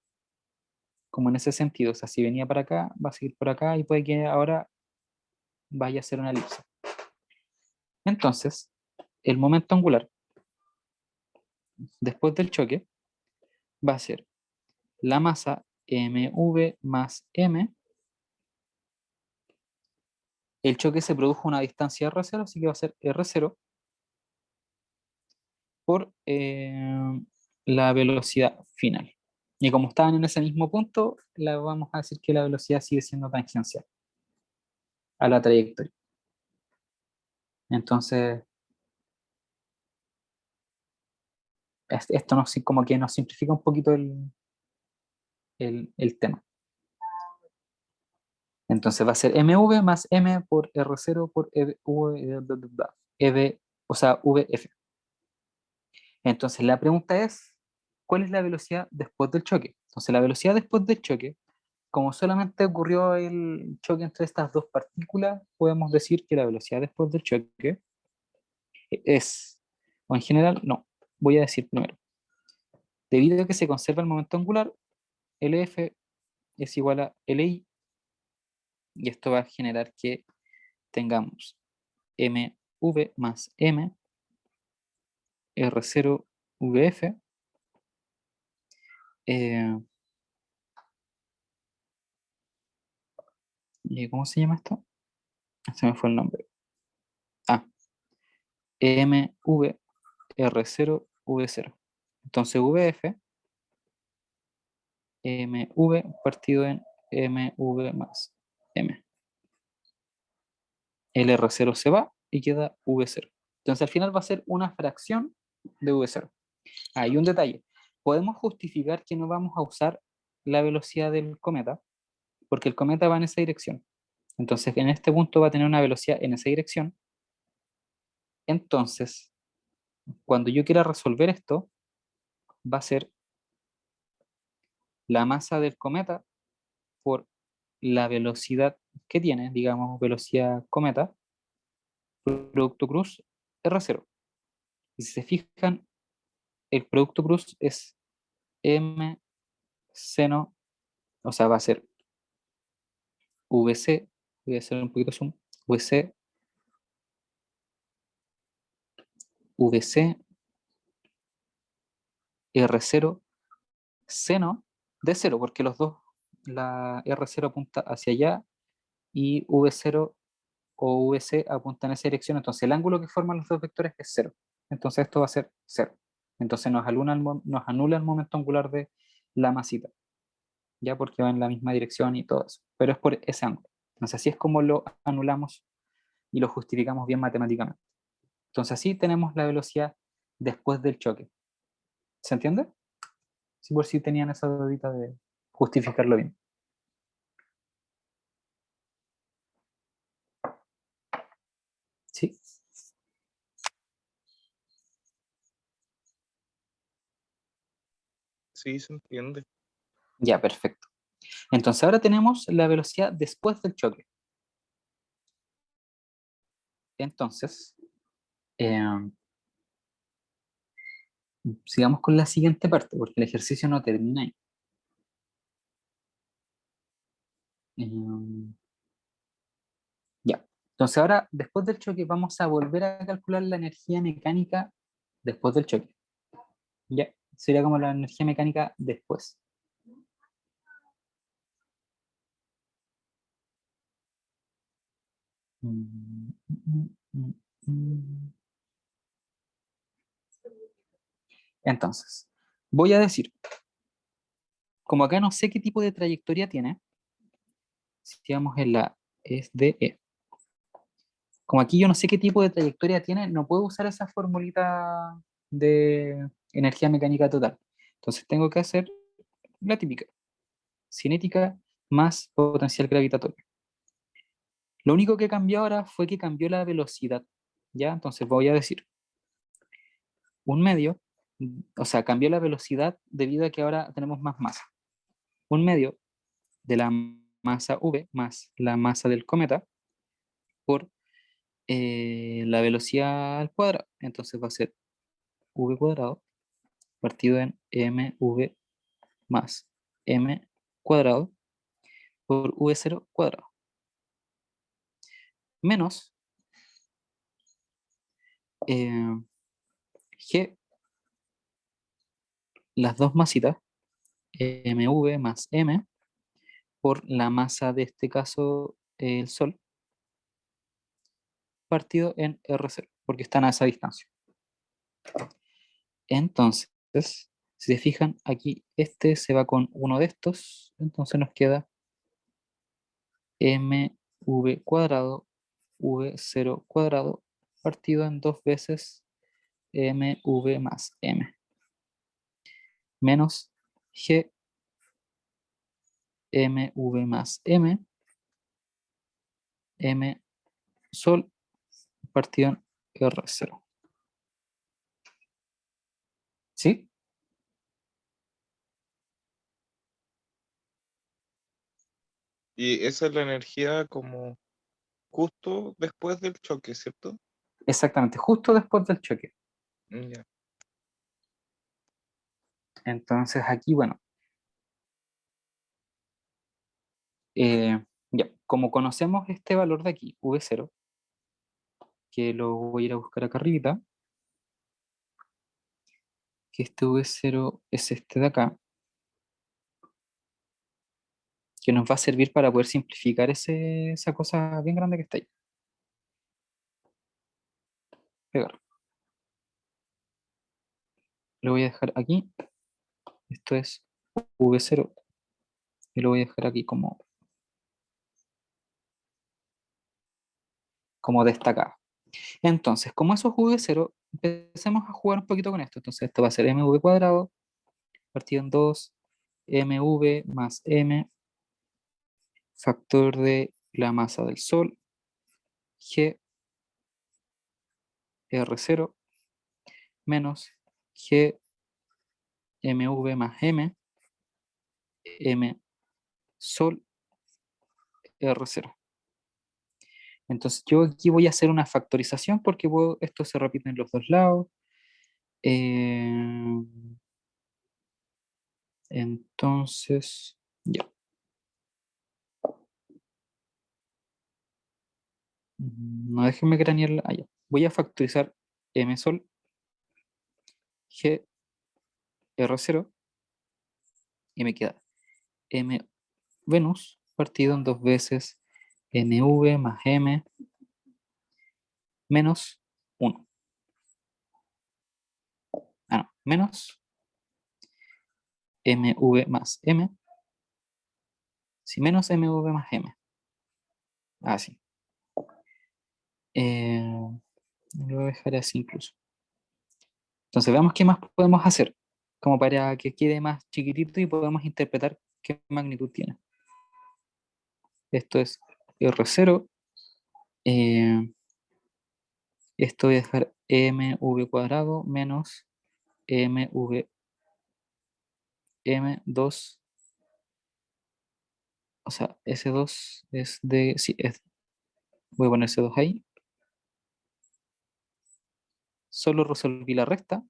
como en ese sentido. O sea, si venía para acá, va a seguir por acá y puede que ahora vaya a ser una elipse. Entonces, el momento angular después del choque va a ser la masa mv más m. El choque se produjo a una distancia r0, así que va a ser r0 por la velocidad final. Y como estaban en ese mismo punto, vamos a decir que la velocidad sigue siendo tangencial a la trayectoria. Entonces, esto como que nos simplifica un poquito el tema. Entonces va a ser mv más m por r0 por o sea, vf. Entonces la pregunta es, ¿cuál es la velocidad después del choque? Entonces la velocidad después del choque, como solamente ocurrió el choque entre estas dos partículas, podemos decir que la velocidad después del choque es, o en general, no, voy a decir primero, debido a que se conserva el momento angular, LF es igual a LI, y esto va a generar que tengamos mv más m r0 vf, ¿cómo se llama esto? Se me fue el nombre. mv r0 v0. Entonces vf, mv partido en mv más m. El r0 se va y queda v0. Entonces al final va a ser una fracción de v0. Hay un detalle. Podemos justificar que no vamos a usar la velocidad del cometa, porque el cometa va en esa dirección. Entonces en este punto va a tener una velocidad en esa dirección. Entonces, cuando yo quiera resolver esto, va a ser la masa del cometa por la velocidad que tiene, digamos, velocidad cometa, producto cruz, R0. Y si se fijan, el producto cruz es M seno, o sea, va a ser VC, voy a hacer un poquito zoom, VC, VC, R0, seno de 0, porque los dos, la R0 apunta hacia allá y V0 o VC apunta en esa dirección, entonces el ángulo que forman los dos vectores es 0. Entonces esto va a ser 0. Entonces nos anula el momento angular de la masita, ya porque va en la misma dirección y todo eso, pero es por ese ángulo. Entonces así es como lo anulamos y lo justificamos bien matemáticamente. Entonces así tenemos la velocidad después del choque. ¿Se entiende? Sí, por si tenían esa dudita de justificarlo bien. Sí, Sí, se entiende. ya, perfecto. Entonces ahora tenemos la velocidad después del choque. Entonces, sigamos con la siguiente parte, porque el ejercicio no termina ahí. Ya. Entonces ahora, después del choque, vamos a volver a calcular la energía mecánica después del choque. Ya. Sería como la energía mecánica después. Entonces, voy a decir como acá no sé qué tipo de trayectoria tiene, si vamos en la es de E. Como aquí yo no sé qué tipo de trayectoria tiene, no puedo usar esa formulita de energía mecánica total. Entonces tengo que hacer la típica, cinética más potencial gravitatorio. Lo único que cambió ahora fue que cambió la velocidad, ¿ya? Entonces voy a decir, un medio, o sea, cambió la velocidad debido a que ahora tenemos más masa. Un medio de la masa V más la masa del cometa por la velocidad al cuadrado. Entonces va a ser V cuadrado partido en mv más m cuadrado por v0 cuadrado. Menos g, las dos masitas, mv más m, por la masa de este caso, el Sol, partido en R0, porque están a esa distancia. Entonces, si se fijan, aquí este se va con uno de estos, entonces nos queda mv cuadrado, v0 cuadrado, partido en dos veces mv más m, menos g mv más m, m Sol, partido en R0. ¿Sí? Y esa es la energía como justo después del choque, ¿cierto? Exactamente, justo después del choque. Ya. Entonces aquí, bueno, ya, como conocemos este valor de aquí, V0, que lo voy a ir a buscar acá arriba, que este V0 es este de acá, que nos va a servir para poder simplificar esa cosa bien grande que está ahí. Pegar. Lo voy a dejar aquí. Esto es V0 y lo voy a dejar aquí como destacado. Entonces, como eso es V0, empecemos a jugar un poquito con esto. Entonces, esto va a ser mv cuadrado partido en 2, mv más m, factor de la masa del Sol, g r0, menos g mv más m, m Sol r0. Entonces yo aquí voy a hacer una factorización porque esto se repite en los dos lados. Eh, entonces, ya. No déjenme cranear. Ya. Voy a factorizar m Sol, g r0 y me queda m Venus partido en dos veces mv más m menos 1. Ah, no, menos mv más m, sí, menos mv más m. Así. Lo voy a dejar así incluso. Entonces veamos qué más podemos hacer, como para que quede más chiquitito y podamos interpretar qué magnitud tiene. Esto es R0. Esto voy a dejar mv cuadrado menos mv m2. O sea, S2 es de... Sí, voy a poner C2 ahí. Solo resolví la resta.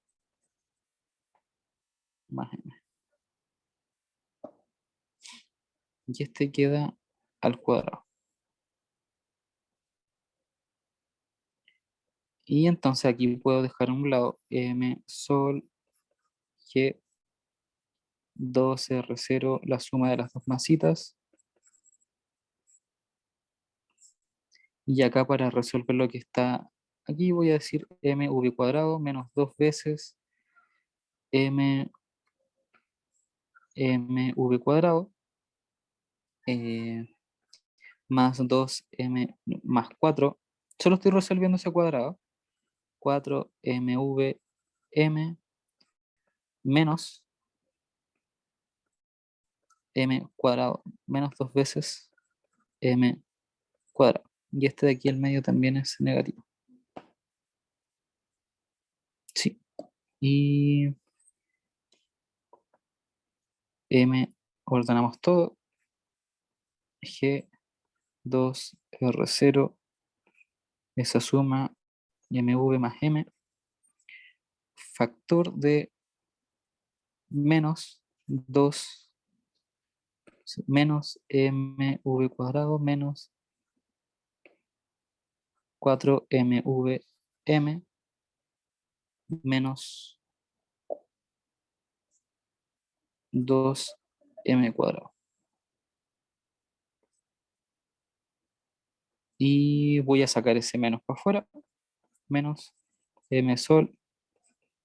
Más M. Y este queda al cuadrado. Y entonces aquí puedo dejar a un lado M Sol G 2R0, la suma de las dos masitas. Y acá para resolver lo que está aquí voy a decir mv cuadrado menos dos veces mv cuadrado más 2m más 4. Solo estoy resolviendo ese cuadrado. 4mvm menos m cuadrado menos 2 veces m cuadrado. Y este de aquí al medio también es negativo. Sí. Y m ordenamos todo. G2R0, esa suma mv más m, factor de menos 2 menos mv cuadrado menos 4mvm menos 2m cuadrado. Y voy a sacar ese menos para afuera, menos m sol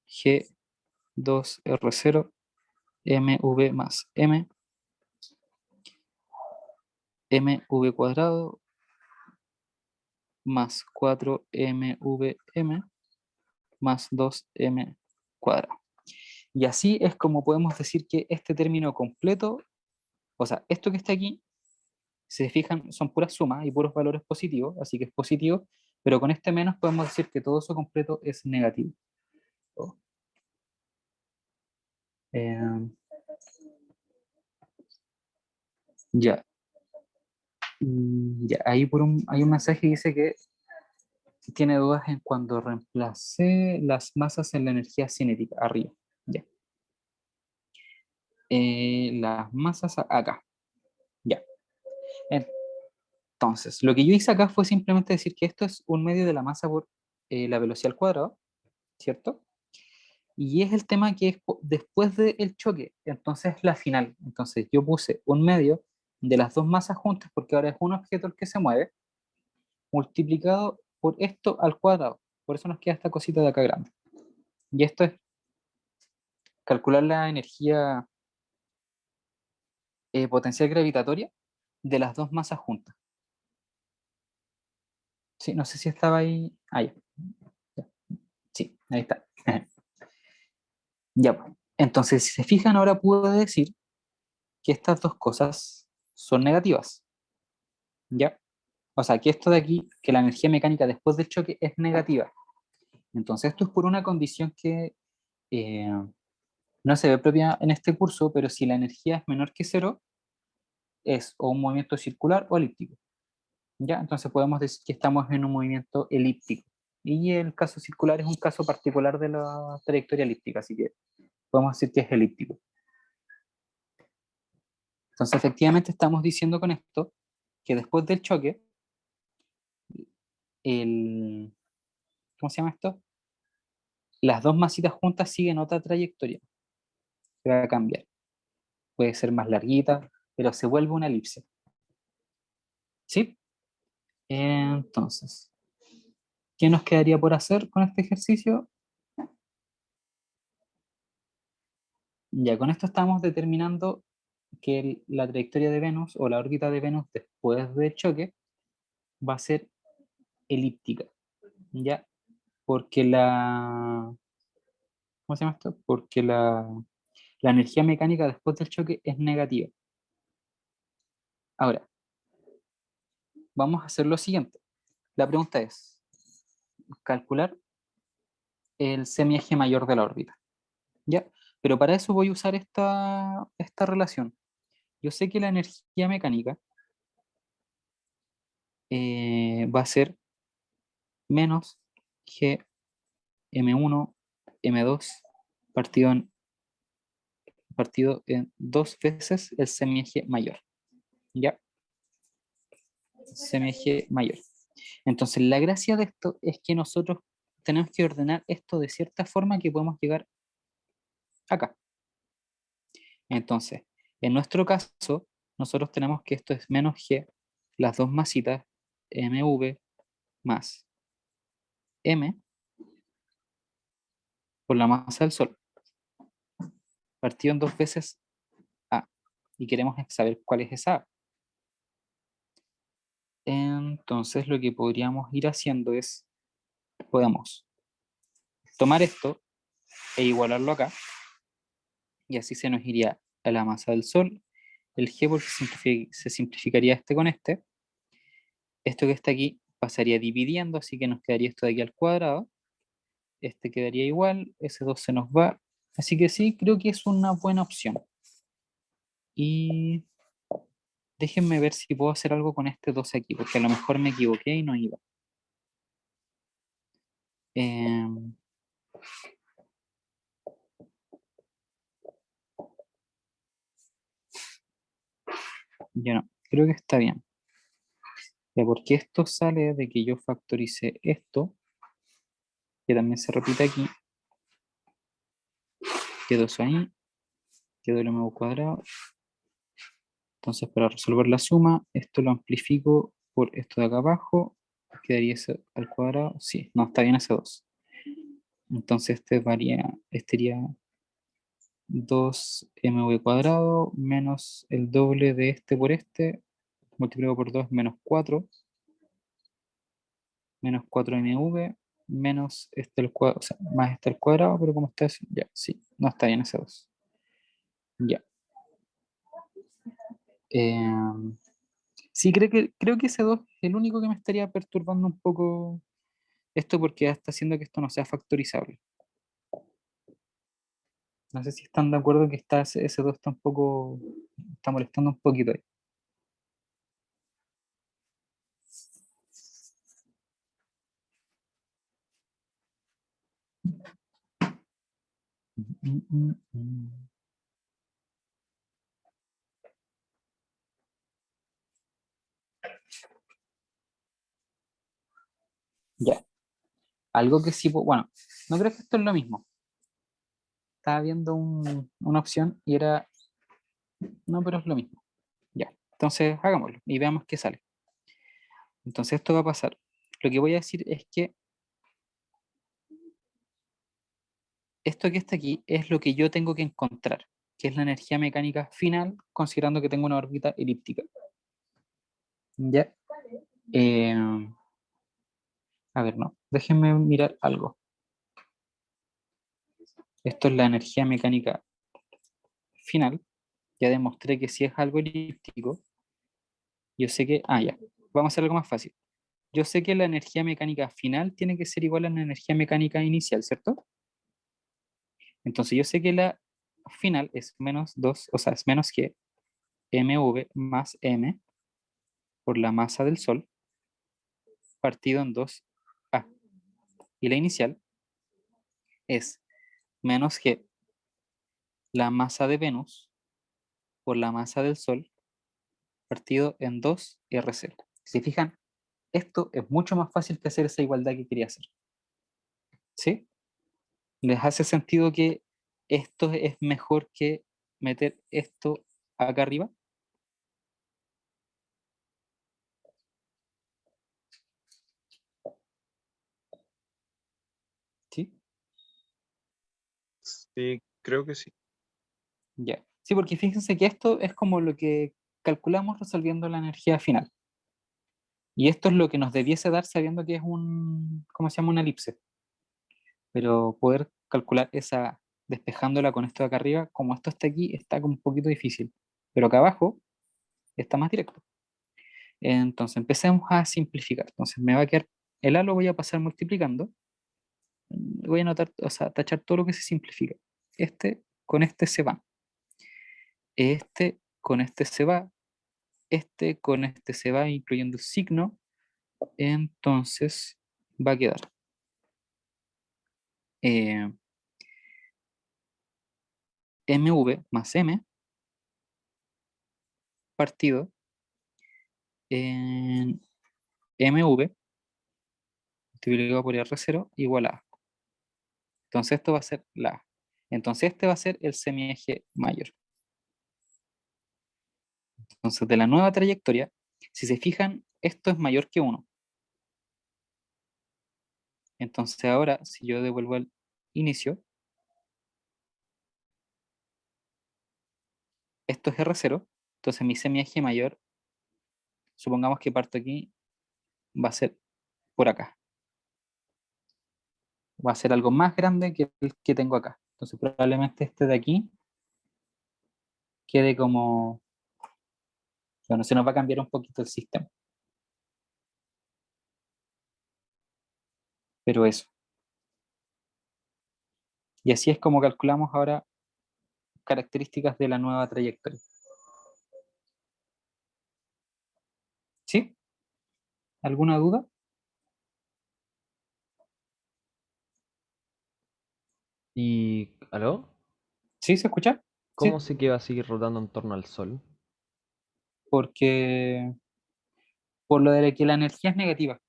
G2R0 mv más mv cuadrado más 4mvm más 2m cuadrado. Y así es como podemos decir que este término completo, o sea, esto que está aquí, si se fijan, son puras sumas y puros valores positivos, así que es positivo, pero con este menos podemos decir que todo eso completo es negativo. Eh, ya. Ya, ahí hay un mensaje que dice que tiene dudas en cuando reemplacé las masas en la energía cinética, arriba. Ya. Las masas acá. Ya. Entonces, lo que yo hice acá fue simplemente decir que esto es un medio de la masa por la velocidad al cuadrado, ¿cierto? Y es el tema que es después del choque, entonces la final. Entonces yo puse un medio de las dos masas juntas, porque ahora es un objeto el que se mueve, multiplicado por esto al cuadrado. Por eso nos queda esta cosita de acá grande. Y esto es calcular la energía potencial gravitatoria de las dos masas juntas. Sí, no sé si estaba ahí. Ah, ya. Sí, ahí está. Ya, pues. Entonces, si se fijan, ahora puedo decir que estas dos cosas son negativas. ¿Ya? O sea, que esto de aquí, que la energía mecánica después del choque es negativa. Entonces, esto es por una condición que eh, no se ve propia en este curso, pero si la energía es menor que cero, es o un movimiento circular o elíptico. ¿Ya? Entonces podemos decir que estamos en un movimiento elíptico. Y el caso circular es un caso particular de la trayectoria elíptica, así que podemos decir que es elíptico. Entonces efectivamente estamos diciendo con esto que después del choque, ¿cómo se llama esto? Las dos masitas juntas siguen otra trayectoria, se va a cambiar. Puede ser más larguita, pero se vuelve una elipse. ¿Sí? Entonces, ¿qué nos quedaría por hacer con este ejercicio? Ya con esto estamos determinando que la trayectoria de Venus o la órbita de Venus después del choque va a ser elíptica, ¿ya? Porque ¿cómo se llama esto? Porque la energía mecánica después del choque es negativa. Ahora, vamos a hacer lo siguiente. La pregunta es, calcular el semieje mayor de la órbita, ¿ya? Pero para eso voy a usar esta relación. Yo sé que la energía mecánica va a ser menos G M1, M2 partido en 2 veces el semieje mayor. ¿Ya? Semieje mayor. Entonces, la gracia de esto es que nosotros tenemos que ordenar esto de cierta forma que podemos llegar acá. Entonces, en nuestro caso, nosotros tenemos que esto es menos G, las dos masitas, MV más M por la masa del Sol, partido en 2 veces y queremos saber cuál es esa A. Entonces lo que podríamos ir haciendo es, podemos tomar esto e igualarlo acá, y así se nos iría a la masa del Sol, el G porque se simplificaría este con este, esto que está aquí pasaría dividiendo, así que nos quedaría esto de aquí al cuadrado, este quedaría igual, ese 2 se nos va, así que sí, creo que es una buena opción. Y déjenme ver si puedo hacer algo con este 2 aquí, porque a lo mejor me equivoqué y no iba. Em, ya no, creo que está bien. Ya, porque esto sale de que yo factorice esto, que también se repite aquí, quedó eso ahí, quedó el m cuadrado. Entonces, para resolver la suma, esto lo amplifico por esto de acá abajo, quedaría ese al cuadrado. Sí, no, está bien ese 2. Entonces, este iría 2mv cuadrado menos el doble de este por este, multiplicado por 2 menos 4, menos 4mv, menos este al cuadrado, o sea, más este al cuadrado, pero como está así, ya, sí, no está bien ese 2. Ya. Sí, creo que ese 2 es el único que me estaría perturbando un poco esto porque está haciendo que esto no sea factorizable. No sé si están de acuerdo que ese 2 está un poco, está molestando un poquito ahí. Mm, mm, mm. Ya, algo que sí, bueno, no creo que esto es lo mismo. Estaba viendo una opción y era, no, pero es lo mismo. Ya, entonces hagámoslo y veamos qué sale. Entonces esto va a pasar. Lo que voy a decir es que esto que está aquí es lo que yo tengo que encontrar, que es la energía mecánica final, considerando que tengo una órbita elíptica. ¿Ya? Eh, a ver, no, déjenme mirar algo. Esto es la energía mecánica final. Ya demostré que si es algo elíptico, yo sé que, ya, vamos a hacer algo más fácil. Yo sé que la energía mecánica final tiene que ser igual a la energía mecánica inicial, ¿cierto? Entonces yo sé que la final es menos 2, o sea, es menos que mv más m por la masa del Sol partido en 2a. Y la inicial es menos que la masa de Venus por la masa del Sol partido en 2r0. Si se fijan, esto es mucho más fácil que hacer esa igualdad que quería hacer. ¿Sí? ¿Les hace sentido que esto es mejor que meter esto acá arriba? ¿Sí? Sí, creo que sí. Ya. Sí, porque fíjense que esto es como lo que calculamos resolviendo la energía final. Y esto es lo que nos debiese dar sabiendo que es ¿cómo se llama? Una elipse. Pero poder calcular esa, despejándola con esto de acá arriba, como esto está aquí, está como un poquito difícil. Pero acá abajo está más directo. Entonces empecemos a simplificar. Entonces me va a quedar, el A lo voy a pasar multiplicando. Voy a anotar, o sea, tachar todo lo que se simplifica. Este con este se va. Este con este se va. Este con este se va, incluyendo el signo. Entonces va a quedar eh, mv más m partido en mv multiplicado por R0 igual a A. Entonces esto va a ser la A. Entonces este va a ser el semieje mayor. Entonces de la nueva trayectoria, si se fijan, esto es mayor que 1. Entonces ahora, si yo devuelvo al inicio, esto es R0, Entonces mi semieje mayor, supongamos que parto aquí, va a ser por acá. Va a ser algo más grande que el que tengo acá. Entonces probablemente este de aquí quede como... Bueno, se nos va a cambiar un poquito el sistema. Pero eso. Y así es como calculamos ahora características de la nueva trayectoria. ¿Sí? ¿Alguna duda? ¿Y aló? ¿Sí se escucha? ¿Cómo Sí, sé que va a seguir rotando en torno al Sol? porque por lo de que la energía es negativa.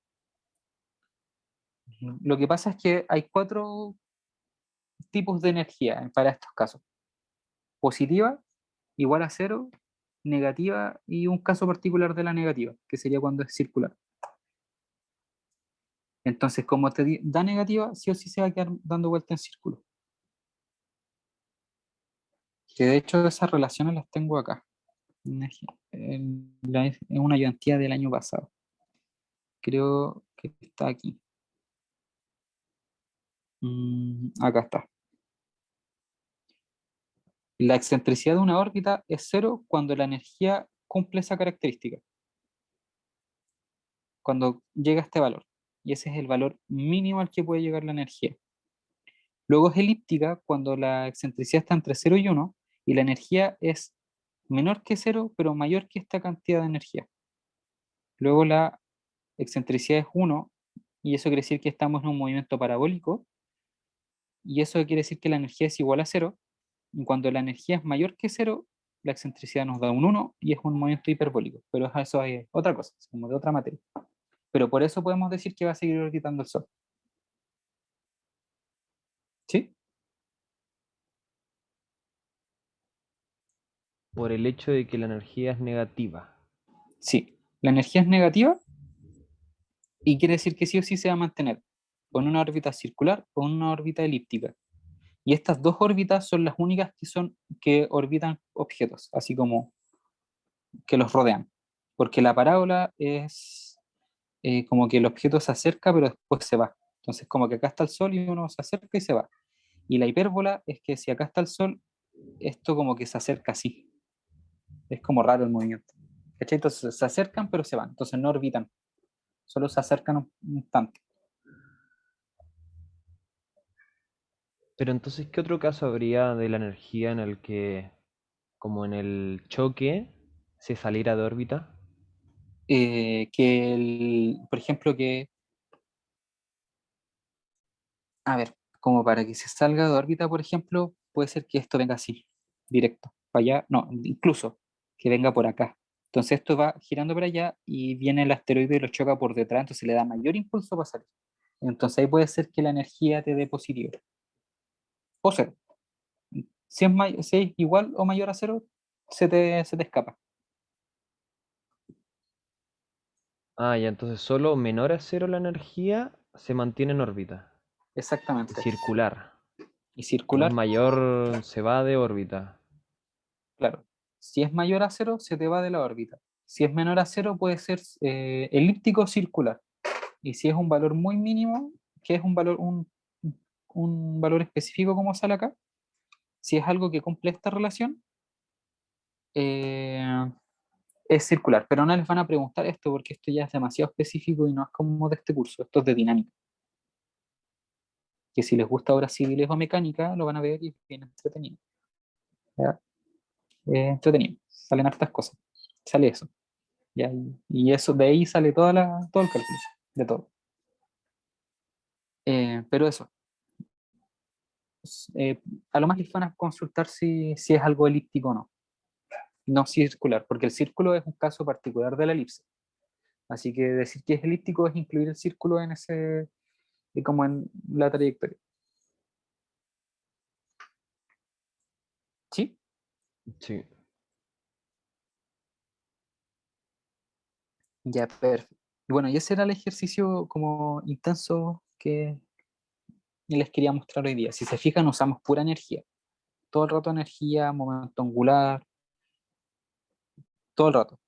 Lo que pasa es que hay 4 tipos de energía para estos casos. Positiva, igual a 0, negativa y un caso particular de la negativa, que sería cuando es circular. Entonces, como te da negativa, sí o sí se va a quedar dando vuelta en círculo. Que de hecho esas relaciones las tengo acá. Es una ayudantía del año pasado. Creo que está aquí. Acá está. La excentricidad de una órbita es 0 cuando la energía cumple esa característica. Cuando llega a este valor. Y ese es el valor mínimo al que puede llegar la energía. Luego es elíptica cuando la excentricidad está entre 0 y 1 y la energía es menor que 0 pero mayor que esta cantidad de energía. Luego la excentricidad es 1 y eso quiere decir que estamos en un movimiento parabólico y eso quiere decir que la energía es igual a 0 y cuando la energía es mayor que 0 la excentricidad nos da un 1 y es un movimiento hiperbólico, pero eso es otra cosa, es como de otra materia. Pero por eso podemos decir que va a seguir orbitando el Sol. ¿Sí? Por el hecho de que la energía es negativa. Sí. La energía es negativa y quiere decir que sí o sí se va a mantener con una órbita circular o una órbita elíptica. Y estas dos órbitas son las únicas que orbitan objetos, así como que los rodean. Porque la parábola es como que el objeto se acerca pero después se va. Entonces como que acá está el Sol y uno se acerca y se va. Y la hipérbola es que si acá está el Sol, esto como que se acerca así. Es como raro el movimiento. ¿Cachai? Entonces se acercan pero se van. Entonces no orbitan. Solo se acercan un instante. Pero entonces, ¿qué otro caso habría de la energía en el que, como en el choque, se saliera de órbita? Por ejemplo, a ver, como para que se salga de órbita, por ejemplo, puede ser que esto venga así, directo, para allá, no, incluso que venga por acá. Entonces esto va girando para allá y viene el asteroide y lo choca por detrás, entonces le da mayor impulso para salir. Entonces ahí puede ser que la energía te dé positivo. O cero. Si es igual o mayor a cero, se te escapa. Ah, ya, entonces solo menor a cero la energía se mantiene en órbita. Exactamente. Circular. Y Y es circular, mayor, se va de órbita. claro. Si es mayor a cero, se te va de la órbita. Si es menor a cero, puede ser elíptico o circular. Y si es un valor muy mínimo, que es un valor específico como sale acá, si es algo que cumple esta relación, eh, es circular. Pero no les van a preguntar esto porque esto ya es demasiado específico y no es como de este curso, esto es de dinámica. Que si les gusta obras civiles o mecánica, lo van a ver y es bien entretenido. ¿Ya? Entretenido. Salen hartas cosas. Sale eso. ¿Ya? Y eso, de ahí sale todo el cálculo, de todo. Pero eso, eh, a lo más les van a consultar si es algo elíptico o no, no circular, porque el círculo es un caso particular de la elipse. Así que decir que es elíptico es incluir el círculo en como en la trayectoria. ¿Sí? Sí. Ya, perfecto. Y bueno, y ese era el ejercicio como intenso que les quería mostrar hoy día. Si se fijan, usamos pura energía. Todo el rato energía, momento angular, todo el rato.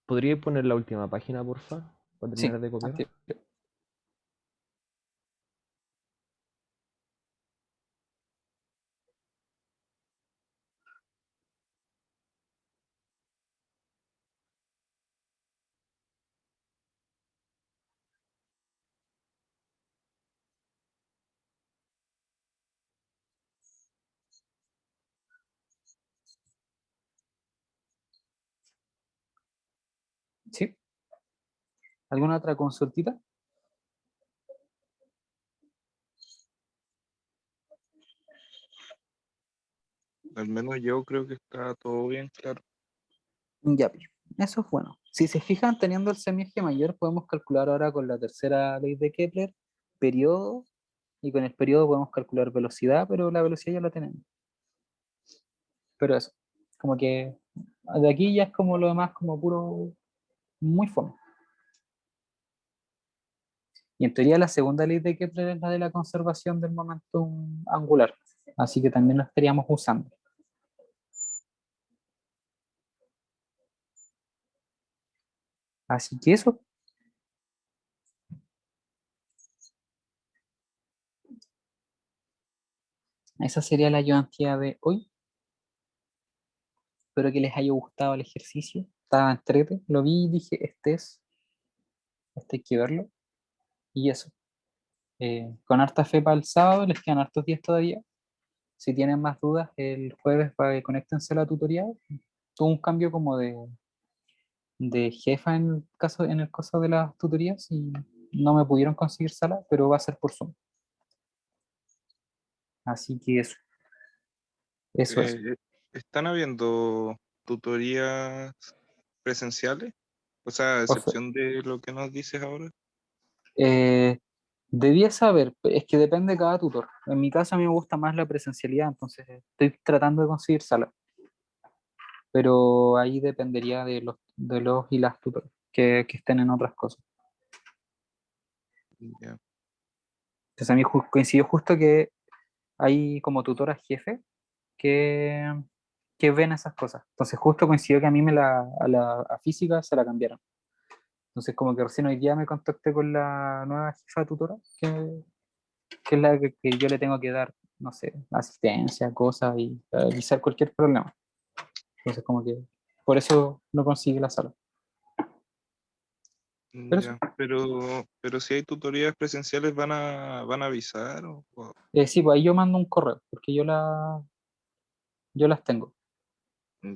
¿Podría poner la última página, porfa? Para Sí, terminar de copiar. ¿Sí? ¿Alguna otra consultita? Al menos yo creo que está todo bien claro. Ya, pues, eso es bueno. Si se fijan, teniendo el semieje mayor, podemos calcular ahora con la tercera ley de Kepler, periodo, y con el periodo podemos calcular velocidad, pero la velocidad ya la tenemos. Pero eso, como que de aquí ya es como lo demás, como puro, muy fome. Y en teoría la segunda ley de Kepler es la de la conservación del momentum angular, así que también lo estaríamos usando. Así que eso. Esa sería la ayudantía de hoy. Espero que les haya gustado el ejercicio. Estaba entrete, lo vi y dije, este hay que verlo. Y eso. Con harta fe para el sábado, les quedan hartos días todavía. Si tienen más dudas, el jueves conéctense a la tutoría. Tuve un cambio como de jefa en el caso de las tutorías y no me pudieron conseguir sala, pero va a ser por Zoom. Así que eso. Eso es. ¿Están habiendo tutorías presenciales? O sea, a O sea, excepción de lo que nos dices ahora. eh, debía saber, es que depende de cada tutor. En mi caso a mí me gusta más la presencialidad, entonces estoy tratando de conseguir sala, pero ahí dependería de los y las tutores que estén en otras cosas. Ya. Entonces a mí coincidió justo que hay como tutoras jefe que, que ven esas cosas. Entonces justo coincidió que a mí a física se la cambiaron. Entonces como que recién hoy día me contacté con la nueva jefa tutora, que es la que yo le tengo que dar, no sé, asistencia, cosas y revisar cualquier problema. Entonces como que por eso no consigue la sala. Pero eso, Ya. Pero si hay tutorías presenciales, ¿van a avisar? sí, pues ahí yo mando un correo, porque yo las tengo.